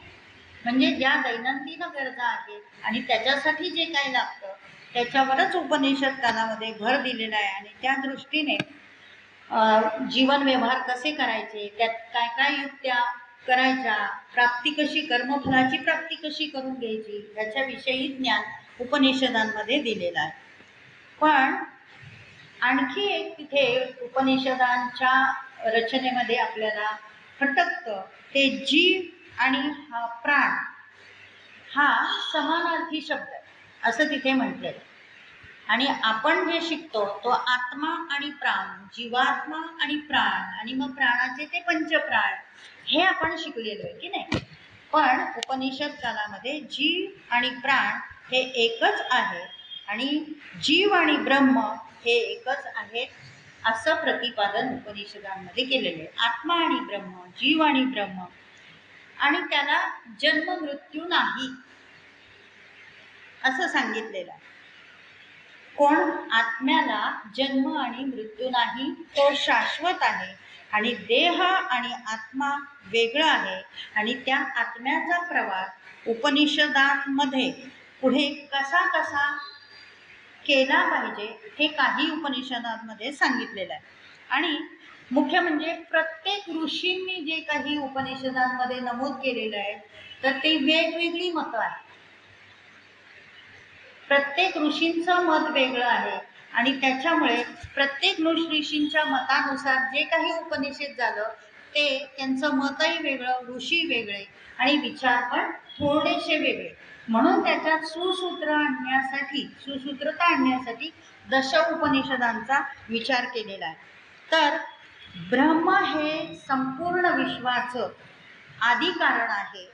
म्हणजे ज्या दैनंदिन गरजा आहेत आणि त्याच्यासाठी जे काही लागतं त्याच्यावरच उपनिषद कालामध्ये भर दिलेला आहे. आणि त्या दृष्टीने जीवन व्यवहार कसे करायचे, त्यात काय काय युक्त्या करायच्या, प्राप्ती कशी, कर्मफलाची प्राप्ती कशी करून घ्यायची याच्याविषयी ज्ञान उपनिषदांमध्ये दिलेलं आहे. पण आणखी एक तिथे उपनिषदांच्या रचनेमध्ये आपल्याला खटकतं ते जीव आणि प्राण हा समानार्थी शब्द आहे असं तिथे म्हटलंय. आणि आपण जे शिकतो तो आत्मा आणि प्राण, जीवात्मा आणि प्राण, आणि मग प्राणाचे ते पंचप्राण हे आपण शिकलेलो आहे की नाही. पण उपनिषद कालामध्ये जीव आणि प्राण हे एकच आहे आणि जीव आणि ब्रह्म हे एकच आहे असं प्रतिपादन उपनिषदांमध्ये केलेलं आहे. आत्मा आणि ब्रह्म, जीव आणि ब्रह्म, आणि त्याला जन्म मृत्यू नाही असं सांगितलेलं आहे. कोण, आत्म्याला जन्म आणि मृत्यू नाही, तो शाश्वत आहे. आणि देह आणि आत्मा वेगळा आहे. आणि त्या आत्म्याचा प्रवास उपनिषदांमध्ये पुढे कसा कसा केला पाहिजे हे काही उपनिषदांमध्ये सांगितलेलं आहे. आणि मुख्य म्हणजे प्रत्येक ऋषींनी जे काही उपनिषदांमध्ये नमूद केलेलं आहे तर ते वेगवेगळी मतं आहेत. प्रत्येक ऋषींचं मत वेगळं आहे आणि त्याच्यामुळे प्रत्येक ऋषींच्या मतानुसार जे काही उपनिषद झालं ते त्यांचं मतही वेगळं, ऋषी वेगळे आणि विचार पण थोडेसे वेगळे. म्हणून त्याच्यात सुसूत्रता आणण्यासाठी दश उपनिषदांचा विचार केलेला आहे. तर ब्रह्म हे संपूर्ण विश्वाचं आदी कारण आहे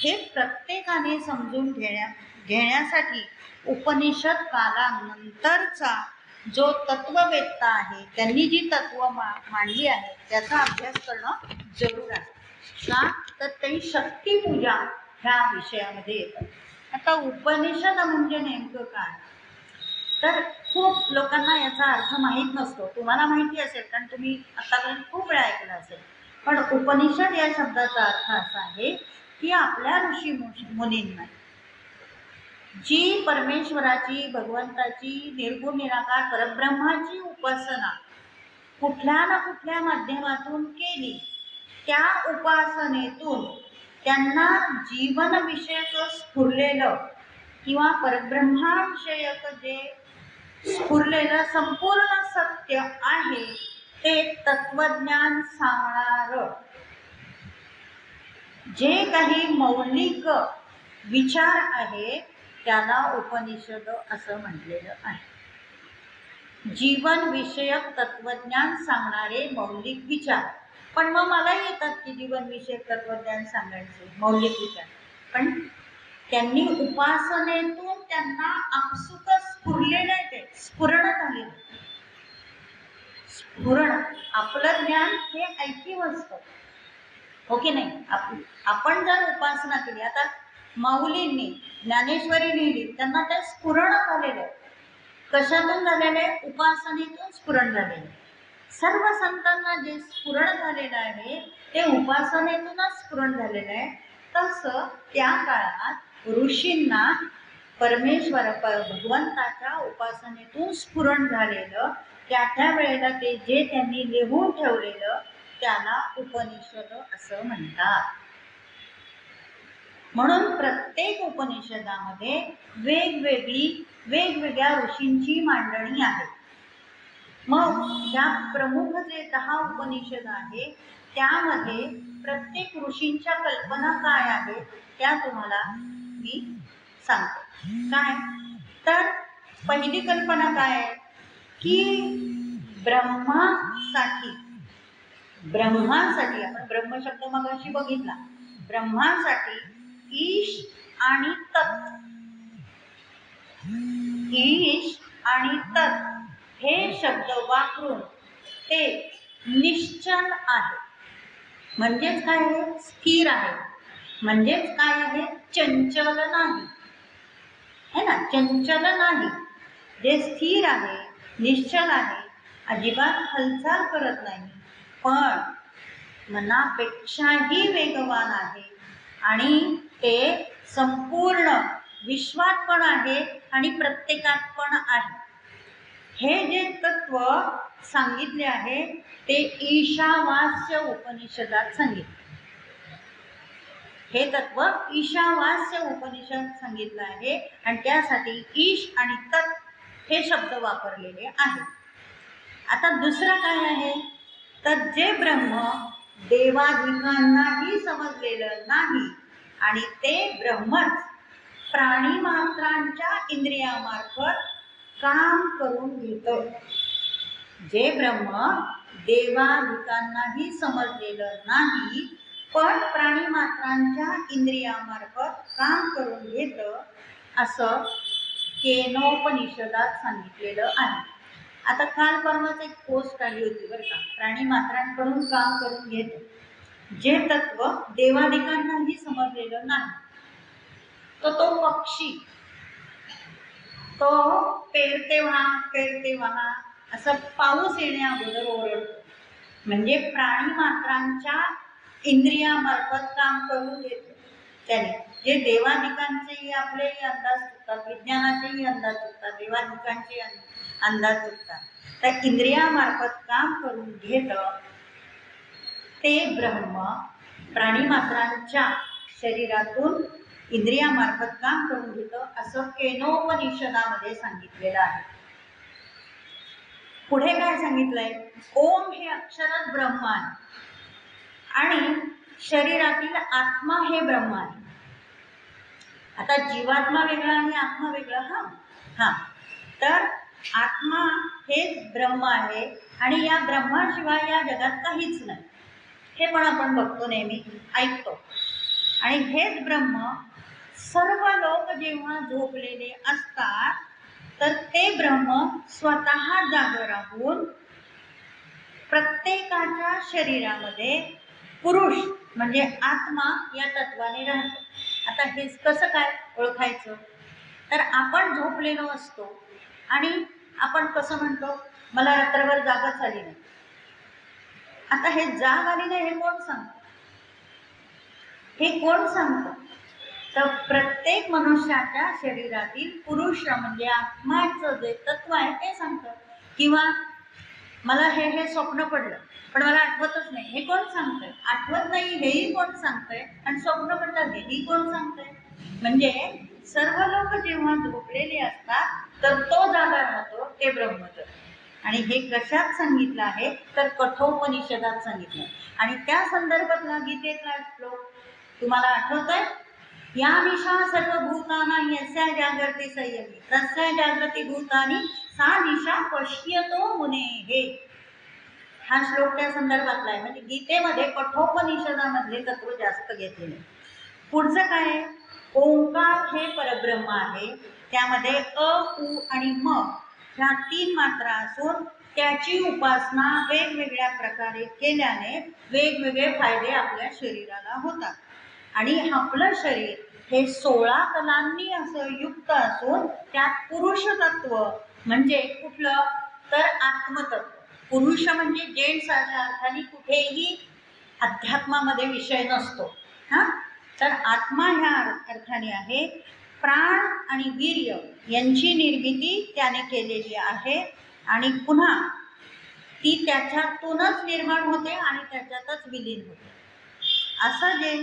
हे प्रत्येकाने समजून घेण्यासाठी उपनिषद कालानंतरचा जो तत्ववेत्ता आहे त्यांनी जी तत्व मांडली आहे त्याचा अभ्यास करणं जरूर आहे. का तर ते शक्तिपूजा ह्या विषयामध्ये येतं. आता उपनिषद म्हणजे नेमकं काय, तर खूप लोकांना याचा अर्थ माहीत नसतो. तुम्हाला माहिती असेल कारण तुम्ही आतापर्यंत खूप वेळा ऐकलं असेल. पण उपनिषद या शब्दाचा अर्थ असा आहे की आपल्या ऋषी मुनींना जी परमेश्वराची, भगवंताची, निर्गुण निराकार परब्रह्माची उपासना कुठल्या ना कुठल्या माध्यमातून केली, त्या उपासनेतून त्यांना जीवनविषयक स्फुरलेलं किंवा परब्रह्माविषयक जे स्फुरलेलं संपूर्ण सत्य आहे ते तत्वज्ञान सांगणारं जे काही मौलिक विचार आहे त्याला उपनिषद असं म्हटलेलं आहे. जीवन विषयक तत्वज्ञान सांगणारे मौलिक विचार. पण मग मलाही येतात की जीवन विषयक तत्वज्ञान सांगायचे मौलिक विचार, पण त्यांनी उपासनेतून त्यांना आपसुक स्फुरलेलं आहे, ते स्फुरण झालेलं. स्फुरण आपलं ज्ञान हे ऐकीव असतं, हो की नाही. आपण जर उपासना केली, आता माऊलींनी ज्ञानेश्वरी लिहिली, त्यांना ते स्फुरण झालेलं आहे. कशातून झालेलं आहे? उपासनेतून स्फुरण झालेलं आहे. सर्व संतांना जे स्फुरण झालेलं आहे ते उपासनेतूनच स्फुरण झालेलं आहे. तसं त्या काळात ऋषींना परमेश्वर भगवंताच्या उपासनेतून स्फुरण झालेलं, त्या वेळेला ते जे त्यांनी लिहून ठेवलेलं त्याला उपनिषद असं म्हणतात. म्हणून प्रत्येक उपनिषदामध्ये वेगवेगळ्या ऋषींची मांडणी आहे. मग ह्या प्रमुख जे 10 उपनिषद आहे त्यामध्ये प्रत्येक ऋषींच्या कल्पना काय आहेत त्या तुम्हाला मी सांगते. काय तर पहिली कल्पना काय आहे की ब्रह्मासाठी आपण ब्रह्मशब्द मगाशी बघितला, ब्रह्मासाठी ईश आणि तत्, ईश आणि तत् हे शब्द वापरून ते निश्चल आहे. म्हणजेच काय आहे? स्थिर आहे. म्हणजेच काय आहे? चंचल नाही, है ना. चंचल नाही, जे स्थिर आहे, निश्चल आहे, अजिबात हालचाल करत नाही, पण मनापेक्षाही वेगवान आहे आणि ते संपूर्ण विश्वात पण आहे आणि प्रत्येकात पण आहे. हे जे तत्व सांगितले आहे ते ईशावास्य उपनिषदात सांगितले. हे तत्व ईशावास्य उपनिषद सांगितलं आहे आणि त्यासाठी ईश आणि तत् हे शब्द वापरलेले आहेत. आता दुसरं काय आहे तर जे ब्रह्म देवाधिकांनाही समजलेलं नाही आणि ते ब्रह्मच प्राणी मात्रांच्या इंद्रियामार्फत काम करून घेतं. जे ब्रह्म देवाधिकांनाही समजलेलं नाही पण प्राणी मात्रांच्या इंद्रियामार्फत काम करून घेतं असं केनोपनिषदात सांगितलेलं आहे. आता काल परवाच एक पोस्ट आली होती बरं का, प्राणी मात्रांकडून काम करून घेतं, जे तत्व देवाधिकांनाही समजलेलं नाही. तो पक्षी तो पेरते व्हा असं पाऊस येण्या अगोदर ओरडतो. म्हणजे प्राणी मात्रांच्या इंद्रियामार्फत काम करून घेतो. त्याने जे देवाधिकांचेही आपलेही अंदाज चुकतात, विज्ञानाचेही अंदाज चुकतात, देवाधिकांचे अंदाज चुकतात, तर इंद्रियामार्फत काम करून घेतं ते ब्रह्म प्राणी मात्रांच्या शरीरातून इंद्रियामार्फत काम करून घेतं असं केनोपनिषदामध्ये सांगितलेलं आहे. पुढे काय सांगितलंय? ओम हे अक्षरच ब्रह्म आहे आणि शरीरातील आत्मा हे ब्रह्म आहे. आता जीवात्मा वेगळा आणि आत्मा वेगळा. हा तर आत्मा हेच ब्रह्म आहे आणि या ब्रह्माशिवाय या जगात काहीच नाही, हे पण आपण बघतो, नेहमी ऐकतो. आणि हेच ब्रह्म सर्व लोक जेव्हा झोपलेले असतात तर ते ब्रह्म स्वतः जाग राहून प्रत्येकाच्या शरीरामध्ये पुरुष म्हणजे आत्मा या तत्वाने राहतो. आता हेच कसं काय ओळखायचं? तर आपण झोपलेलो असतो आणि आपण कसं म्हणतो, मला रात्रभर जागच आली नाही. आता हे जाग आली नाही हे कोण सांगतं? हे कोण सांगतं? तर प्रत्येक मनुष्याच्या शरीरातील पुरुष म्हणजे आत्माचं जे तत्व आहे ते सांगतं. किंवा मला हे स्वप्न पडलं पण मला आठवतच नाही, हे कोण सांगतंय? आठवत नाही हेही कोण सांगतंय? आणि स्वप्न पडलं हेही कोण सांगतंय? म्हणजे सर्व लोक जेव्हा झोपलेले असतात तर तो जागा राहतो, ते ब्रह्मतत्व. आणि हे कशात सांगितलं आहे? तर कठोपनिषदात सांगितलं. आणि त्या संदर्भातला गीतेतला श्लोक तुम्हाला आठवतंय? या निशा सर्वभूतानां यस्या जागृती संयमी तस्या जागृती भूतानी सा निशा पश्यतो मुनेः. हा श्लोक त्या संदर्भातला आहे. म्हणजे गीतेमध्ये कठोपनिषदामधले तत्व जास्त घेतलेले. पुढचं काय? ओंकार हे परब्रह्म आहे. त्यामध्ये अ, उ आणि म ह्या 3 मात्रा असून त्याची उपासना वेगवेगळ्या प्रकारे केल्याने वेगवेगळे फायदे आपल्या शरीराला होतात. आणि आपलं शरीर हे 16 कलांनी असं युक्त असून त्यात पुरुष तत्व म्हणजे कुठलं? तर आत्मतत्व. पुरुष म्हणजे जेंट्स अशा अर्थाने कुठेही अध्यात्मामध्ये विषय नसतो. तर आत्मा ह्या अर्थाने आहे. प्राण आणि वीर्य यांची निर्मिती त्याने केलेली आहे आणि पुन्हा ती त्याच्यातूनच निर्माण होते आणि त्याच्यातच विलीन होते. असं जे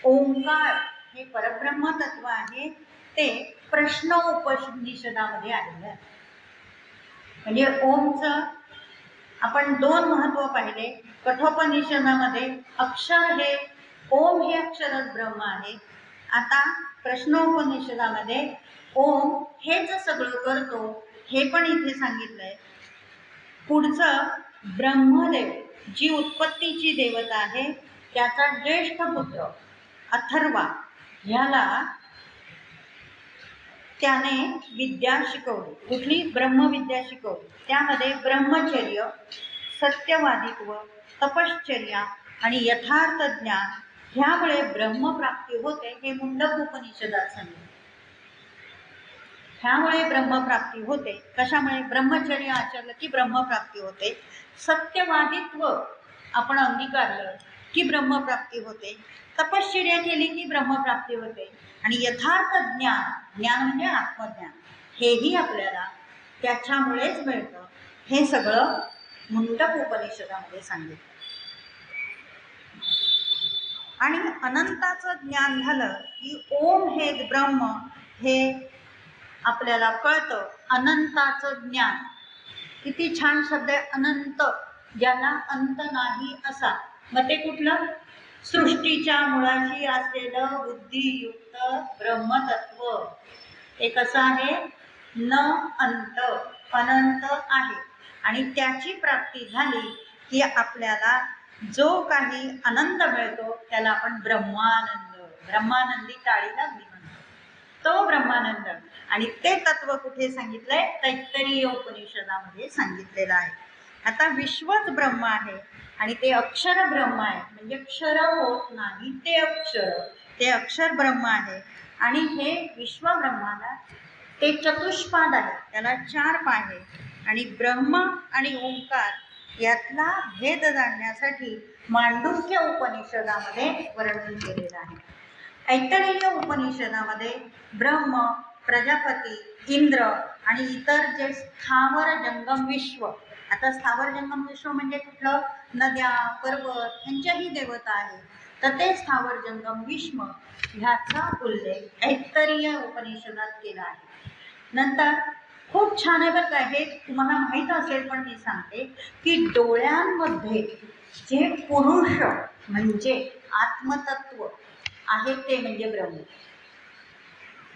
ओंकार हे परब्रह्म तत्व आहे ते प्रश्न उपनिषदामध्ये आलेलं आहे. म्हणजे ओमचं आपण 2 महत्व पाहिले. कठोपनिषदामध्ये अक्षर हे ओम हे अक्षरच ब्रह्म आहे. आता प्रश्नोपनिषदामध्ये ओम हेच सगळं करतो हे पण इथे सांगितलंय. पुढचं ब्रह्मदेव जी उत्पत्तीची देवता आहे त्याचा ज्येष्ठ पुत्र अथर्वा ह्याला त्याने विद्या शिकवली. कुठली? ब्रह्मविद्या शिकवली. त्यामध्ये ब्रह्मचर्य, सत्यवादित्व, तपश्चर्या आणि यथार्थ ज्ञान ह्यामुळे ब्रह्मप्राप्ती होते हे मुंडक उपनिषदात सांगितले. ह्यामुळे ब्रह्मप्राप्ती होते. कशामुळे? ब्रह्मचर्य आचरलं की ब्रह्मप्राप्ती होते. सत्यवादित्व आपण अंगीकारलं की ब्रह्मप्राप्ती होते. तपश्चर्या केली की ब्रह्मप्राप्ती होते. आणि यथार्थ ज्ञान, ज्ञान म्हणजे आत्मज्ञान, हेही आपल्याला त्याच्यामुळेच मिळतं. हे सगळं मुंडक उपनिषदामध्ये सांगितलं. आणि अनंताचं ज्ञान झालं की ओम हे ब्रह्म हे आपल्याला कळतं. अनंताचं ज्ञान, किती छान शब्द आहे अनंत, ज्याला अंत नाही असा. मग ते कुठलं? सृष्टीच्या मुळाशी असलेलं बुद्धियुक्त ब्रह्मतत्व. ते कसं आहे? न अंत, अनंत आहे. आणि त्याची प्राप्ती झाली की आपल्याला जो काही आनंद मिळतो त्याला आपण ब्रह्मानंद, ब्रह्मानंदी टाळी लागली म्हणतो, तो ब्रह्मानंद. आणि ते तत्व कुठे सांगितलंय? तैत्तरीय उपनिषदामध्ये सांगितलेलं आहे. आता विश्वच ब्रह्म आहे आणि ते अक्षर ब्रह्म आहे. म्हणजे क्षर होत नाही, ते अक्षर, ते अक्षर ब्रह्म आहे. आणि हे विश्व ब्रह्माला ते चतुष्पाद आहे, त्याला 4 पाय. आणि ब्रह्म आणि ओंकार यातला भेद जाणण्यासाठी मांडुक्य उपनिषदामध्ये वर्णन केलेलं आहे. ऐतरेय उपनिषदामध्ये ब्रह्म, प्रजापती, इंद्र आणि इतर जे स्थावर जंगम विश्व. आता स्थावर जंगम विश्व म्हणजे कुठलं? नद्या, पर्वत यांच्याही देवता आहे. तर ते स्थावर जंगम विश्व ह्याचा उल्लेख ऐतरेय उपनिषदात केला आहे. नंतर खूप छान आहे बरं का, हे तुम्हाला माहीत असेल पण मी सांगते की डोळ्यांमध्ये जे पुरुष म्हणजे आत्मतत्व आहे ते म्हणजे ब्रह्म.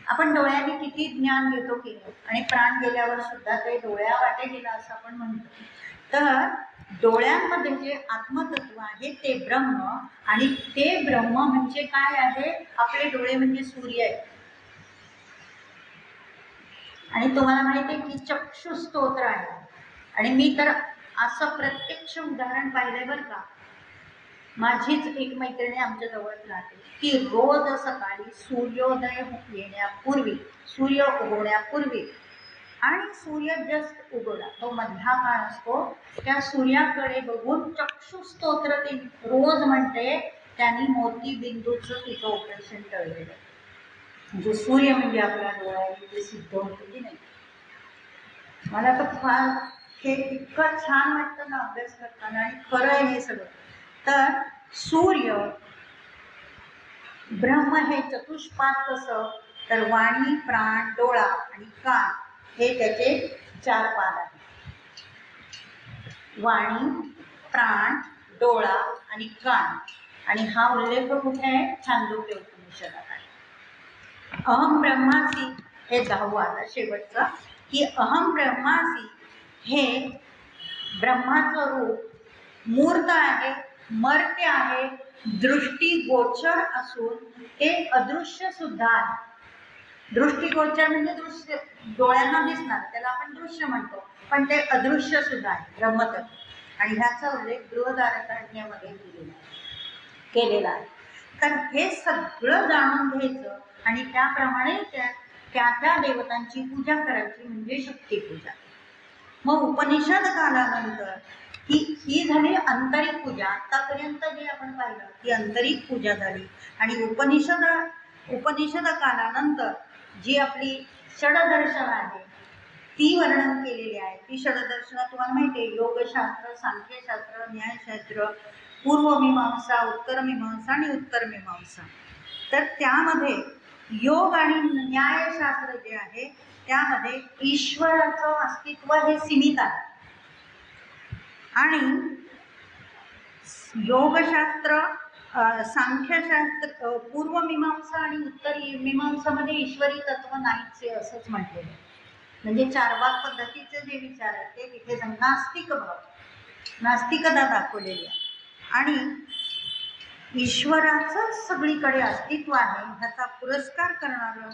आपण डोळ्यांनी किती ज्ञान घेतो की, आणि प्राण गेल्यावर सुद्धा ते डोळ्या वाटे गेला असं आपण म्हणतो. तर डोळ्यांमध्ये जे आत्मतत्व आहे ते ब्रह्म, आणि ते ब्रह्म म्हणजे काय आहे? आपले डोळे म्हणजे सूर्य आहे. आणि तुम्हाला माहिती आहे की चक्षु स्तोत्र आहे. आणि मी तर असं प्रत्यक्ष उदाहरण पाहिलंय बरं का. माझीच एक मैत्रिणी आमच्या जवळच राहते की रोज सकाळी सूर्योदय येण्यापूर्वी, सूर्य उगवण्यापूर्वी आणि सूर्य जस्ट उगवला तो मधला काळ असतो, त्या सूर्याकडे बघून चक्षुस्तोत्र ती रोज म्हणते. त्यांनी मोतीबिंदूचं तिचं ऑपरेशन टळलेलं. म्हणजे सूर्य म्हणजे आपला डोळा आहे ते सिद्ध होतं की नाही. मला तर फार हे इतकं छान वाटतं ना अभ्यास करताना, आणि खरं आहे हे सगळं. तर सूर्य ब्रह्म हे चतुष्पाद कसं, तर वाणी, प्राण, डोळा आणि कान हे त्याचे 4 पाद आहेत. वाणी, प्राण, डोळा आणि कान. आणि हा उल्लेख कुठे आहे? छांदोग्य उपनिषदात आहे. अहम ब्रह्मासी हे 10वं आलं शेवटचं, की अहम ब्रह्मासी हे ब्रह्माचं रूप मूर्त आहे, मर्त्य आहे, दृष्टीगोचर असून ते अदृश्य सुद्धा आहे. दृष्टीगोचर म्हणजे दृश्य डोळ्यांना दिसणार, त्याला आपण दृश्य म्हणतो, पण ते अदृश्य सुद्धा आहे ब्रह्मतत्व. आणि ह्याचा उल्लेख बृहदारण्यकामध्ये केलेला आहे. तर हे सगळं जाणून घ्यायचं आणि त्याप्रमाणे त्या त्या देवतांची पूजा करायची म्हणजे शक्तीपूजा. मग उपनिषद कालानंतर ही झाली आंतरिक पूजा. आतापर्यंत जे आपण पाहिलं ती आंतरिक पूजा झाली. आणि उपनिषद कालानंतर जी आपली षडदर्शन आहे ती वर्णन केलेली आहे. ती षडदर्शन तुम्हाला माहिती आहे, योगशास्त्र, सांख्यशास्त्र, न्यायशास्त्र, पूर्वमीमांसा, उत्तरमीमांसा आणि उत्तरमीमांसा. तर त्यामध्ये योग आणि न्यायशास्त्र जे आहे त्यामध्ये ईश्वराचं अस्तित्व हे सीमित आहे. आणि योगशास्त्र, सांख्यशास्त्र, पूर्वमीमांसा आणि उत्तर मीमांसामध्ये ईश्वरी तत्व नाहीच असंच म्हटलेलं आहे. म्हणजे चारवाक पद्धतीचे जे विचार आहेत ते तिथे नास्तिक भाव, नास्तिकता दाखवलेली आहे. आणि ईश्वराचंच सगळीकडे अस्तित्व आहे ह्याचा पुरस्कार करणारं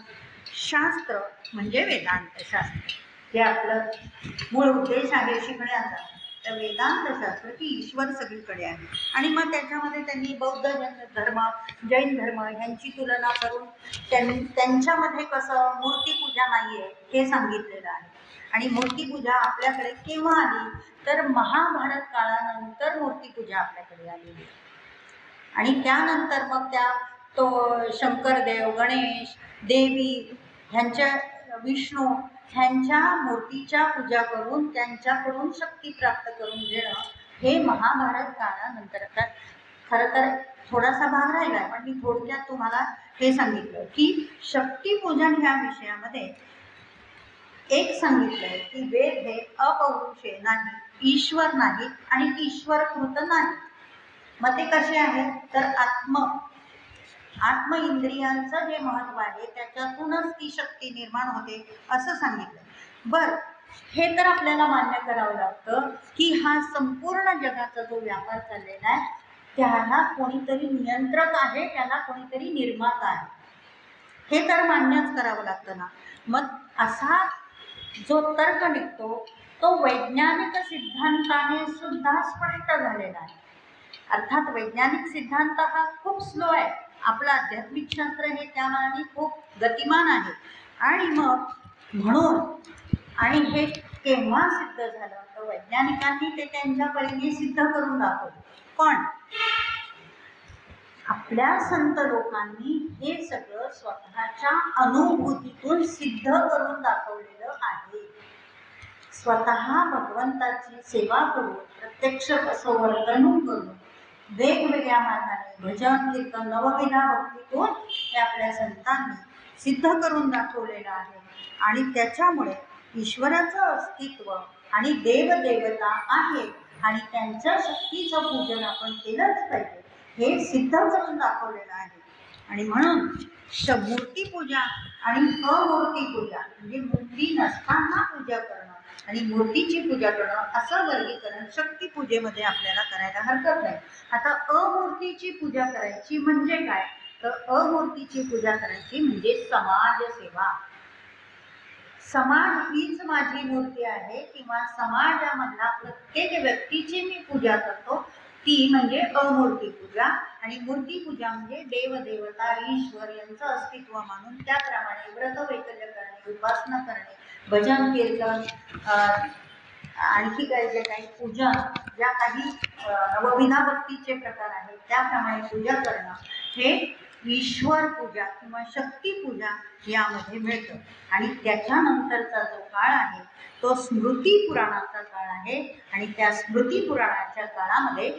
शास्त्र म्हणजे वेदांत शास्त्र. जे आपलं मूळ उद्देश आहे शिकण्याचा, तर वेदांत शास्त्र की ईश्वर सगळीकडे आहे. आणि मग त्याच्यामध्ये त्यांनी बौद्ध धर्म, जैन धर्म ह्यांची तुलना करून त्यांच्यामध्ये कसं मूर्तीपूजा नाही आहे हे सांगितलेलं आहे. आणि मूर्तीपूजा आपल्याकडे केव्हा आली, तर महाभारत काळानंतर मूर्तीपूजा आपल्याकडे आलेली आहे. आणि त्यानंतर मग तो शंकरदेव, गणेश, देवी ह्यांच्या, विष्णू ह्यांच्या मूर्तीच्या पूजा करून त्यांच्याकडून शक्ती प्राप्त करून घेणं हे महाभारत काळानंतर. आता खरं तर थोडासा भाग राहिला आहे, पण मी थोडक्यात तुम्हाला हे सांगितलं की शक्तीपूजन ह्या विषयामध्ये एक सांगितलं आहे की वेद हे अपौरुषे नाही, ईश्वर नाही आणि ईश्वरकृत नाही. मग ते कसे आहे, तर आत्म इंद्रियांचं जे महत्व आहे त्याच्यातूनच ती शक्ती निर्माण होते असं सांगितलं. बरं, हे तर आपल्याला मान्य करावं लागतं की हा संपूर्ण जगाचा जो व्यापार चाललेला आहे त्याला कोणीतरी नियंत्रक आहे, त्याला कोणीतरी निर्माता आहे, हे तर मान्यच करावं लागतं ना. मग असा जो तर्क निघतो तो वैज्ञानिक सिद्धांताने सुद्धा स्पष्ट झालेला आहे. अर्थात वैज्ञानिक सिद्धांत हा खूप स्लो आहे, आपलं आध्यात्मिक शास्त्र हे त्यामानाने खूप गतिमान आहे. आणि मग म्हणून, आणि हे केव्हा सिद्ध झालं तर वैज्ञानिकांनी ते त्यांच्या परीने सिद्ध करून दाखवलं. पण आपल्या संत लोकांनी हे सगळं स्वतःच्या अनुभूतीतून सिद्ध करून दाखवलेलं आहे. स्वतः भगवंताची सेवा करून, प्रत्यक्ष कसं वर्तणूक करून, वेगवेगळ्या मार्गाने भजन, कीर्तन, नवविधा भक्तीतून हे आपल्या संतांनी सिद्ध करून दाखवलेलं आहे. आणि त्याच्यामुळे ईश्वराचं अस्तित्व आणि देवदेवता आहे आणि त्यांच्या शक्तीचं पूजन आपण केलंच पाहिजे हे सिद्ध करून दाखवलेलं आहे. आणि म्हणून मूर्तीपूजा आणि अमूर्तीपूजा म्हणजे मूर्ती नसताना पूजा करणं आणि मूर्तीची पूजा करणं असं वर्गीकरण शक्तीपूजेमध्ये आपल्याला करायला हरकत नाही. आता अमूर्तीची पूजा करायची म्हणजे काय, तर अमूर्तीची पूजा करायची म्हणजे समाजसेवा. समाज हीच माझी मूर्ती आहे किंवा समाजामधला प्रत्येक व्यक्तीची मी पूजा करतो, ती म्हणजे अमूर्ती पूजा, आणि मूर्ती पूजा म्हणजे देव देवता ईश्वर यांचं अस्तित्व मानून त्याप्रमाणे व्रत वैकल्य करणे, उपासना करणे, भजन कीर्तन, आणखी काही जे काही पूजा, ज्या काही नवविधा भक्तीचे प्रकार आहेत त्याप्रमाणे पूजा करणं हे ईश्वर पूजा किंवा शक्ती पूजा यामध्ये मिळतं. आणि त्याच्यानंतरचा जो काळ आहे तो स्मृती पुराणाचा काळ आहे, आणि त्या स्मृती पुराणाच्या काळामध्ये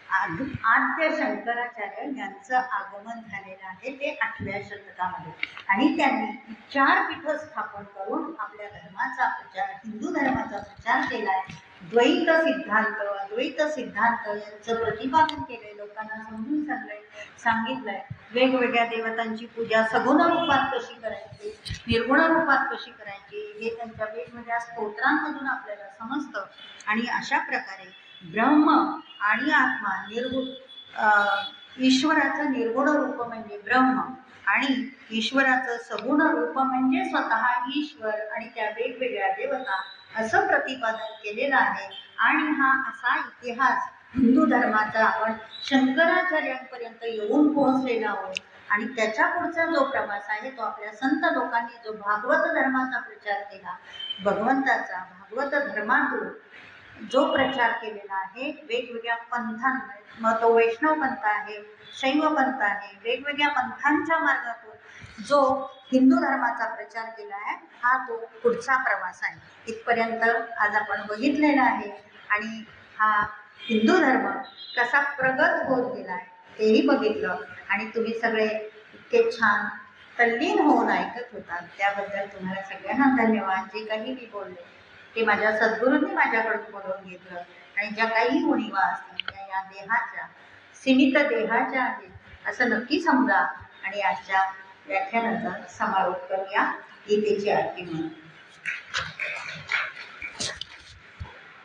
आद्य शंकराचार्य यांचं आगमन झालेलं आहे ते 8व्या शतकामध्ये, आणि त्यांनी 4 पीठ स्थापन करून आपल्या धर्माचा प्रचार, हिंदू धर्माचा प्रचार केलाय. द्वैत सिद्धांत, अद्वैत सिद्धांत यांचं प्रतिपादन केलंय, लोकांना समजून सांगितलंय. वेगवेगळ्या देवतांची पूजा सगुण रूपात कशी करायची, निर्गुण रूपात कशी करायची हे त्यांच्या वेगवेगळ्या स्तोत्रांमधून आपल्याला समजतं. आणि अशा प्रकारे ब्रह्म आणि आत्मा ईश्वराचं निर्गुण रूप म्हणजे ब्रह्म, आणि ईश्वराचं सगुण रूप म्हणजे स्वतः ईश्वर आणि त्या वेगवेगळ्या देवता, असं प्रतिपादन केलेलं आहे. आणि हा असा इतिहास हिंदू धर्माचा आपण शंकराचार्यांपर्यंत येऊन पोहोचलेला आहोत. आणि त्याच्या पुढचा जो प्रवास आहे तो आपल्या संत लोकांनी जो भागवत धर्माचा प्रचार केला, भगवंताचा भागवत धर्मातून जो प्रचार केलेला आहे वेगवेगळ्या पंथांमध्ये, मग तो वैष्णव पंथ आहे, शैव पंथ आहे, वेगवेगळ्या पंथांच्या मार्गातून जो हिंदू धर्माचा प्रचार केला आहे हा तो पुढचा प्रवास आहे. इथपर्यंत आज आपण बघितलेला आहे. आणि हा हिंदू धर्म कसा प्रगत होत गेला आहे तेही बघितलं, आणि तुम्ही सगळे इतके छान तल्लीन होऊन ऐकत होता त्याबद्दल तुम्हाला सगळ्यांना धन्यवाद. जे काही मी बोलले ते माझ्या सद्गुरूंनी माझ्याकडून बोलवून घेतलं, आणि ज्या काही उणिवा असतील त्या या देहाच्या, सीमित देहाच्या आहेत असं नक्की समजा. आणि आजच्या व्याख्यानाचा समारोप करूया गीतेची आरती म्हणून.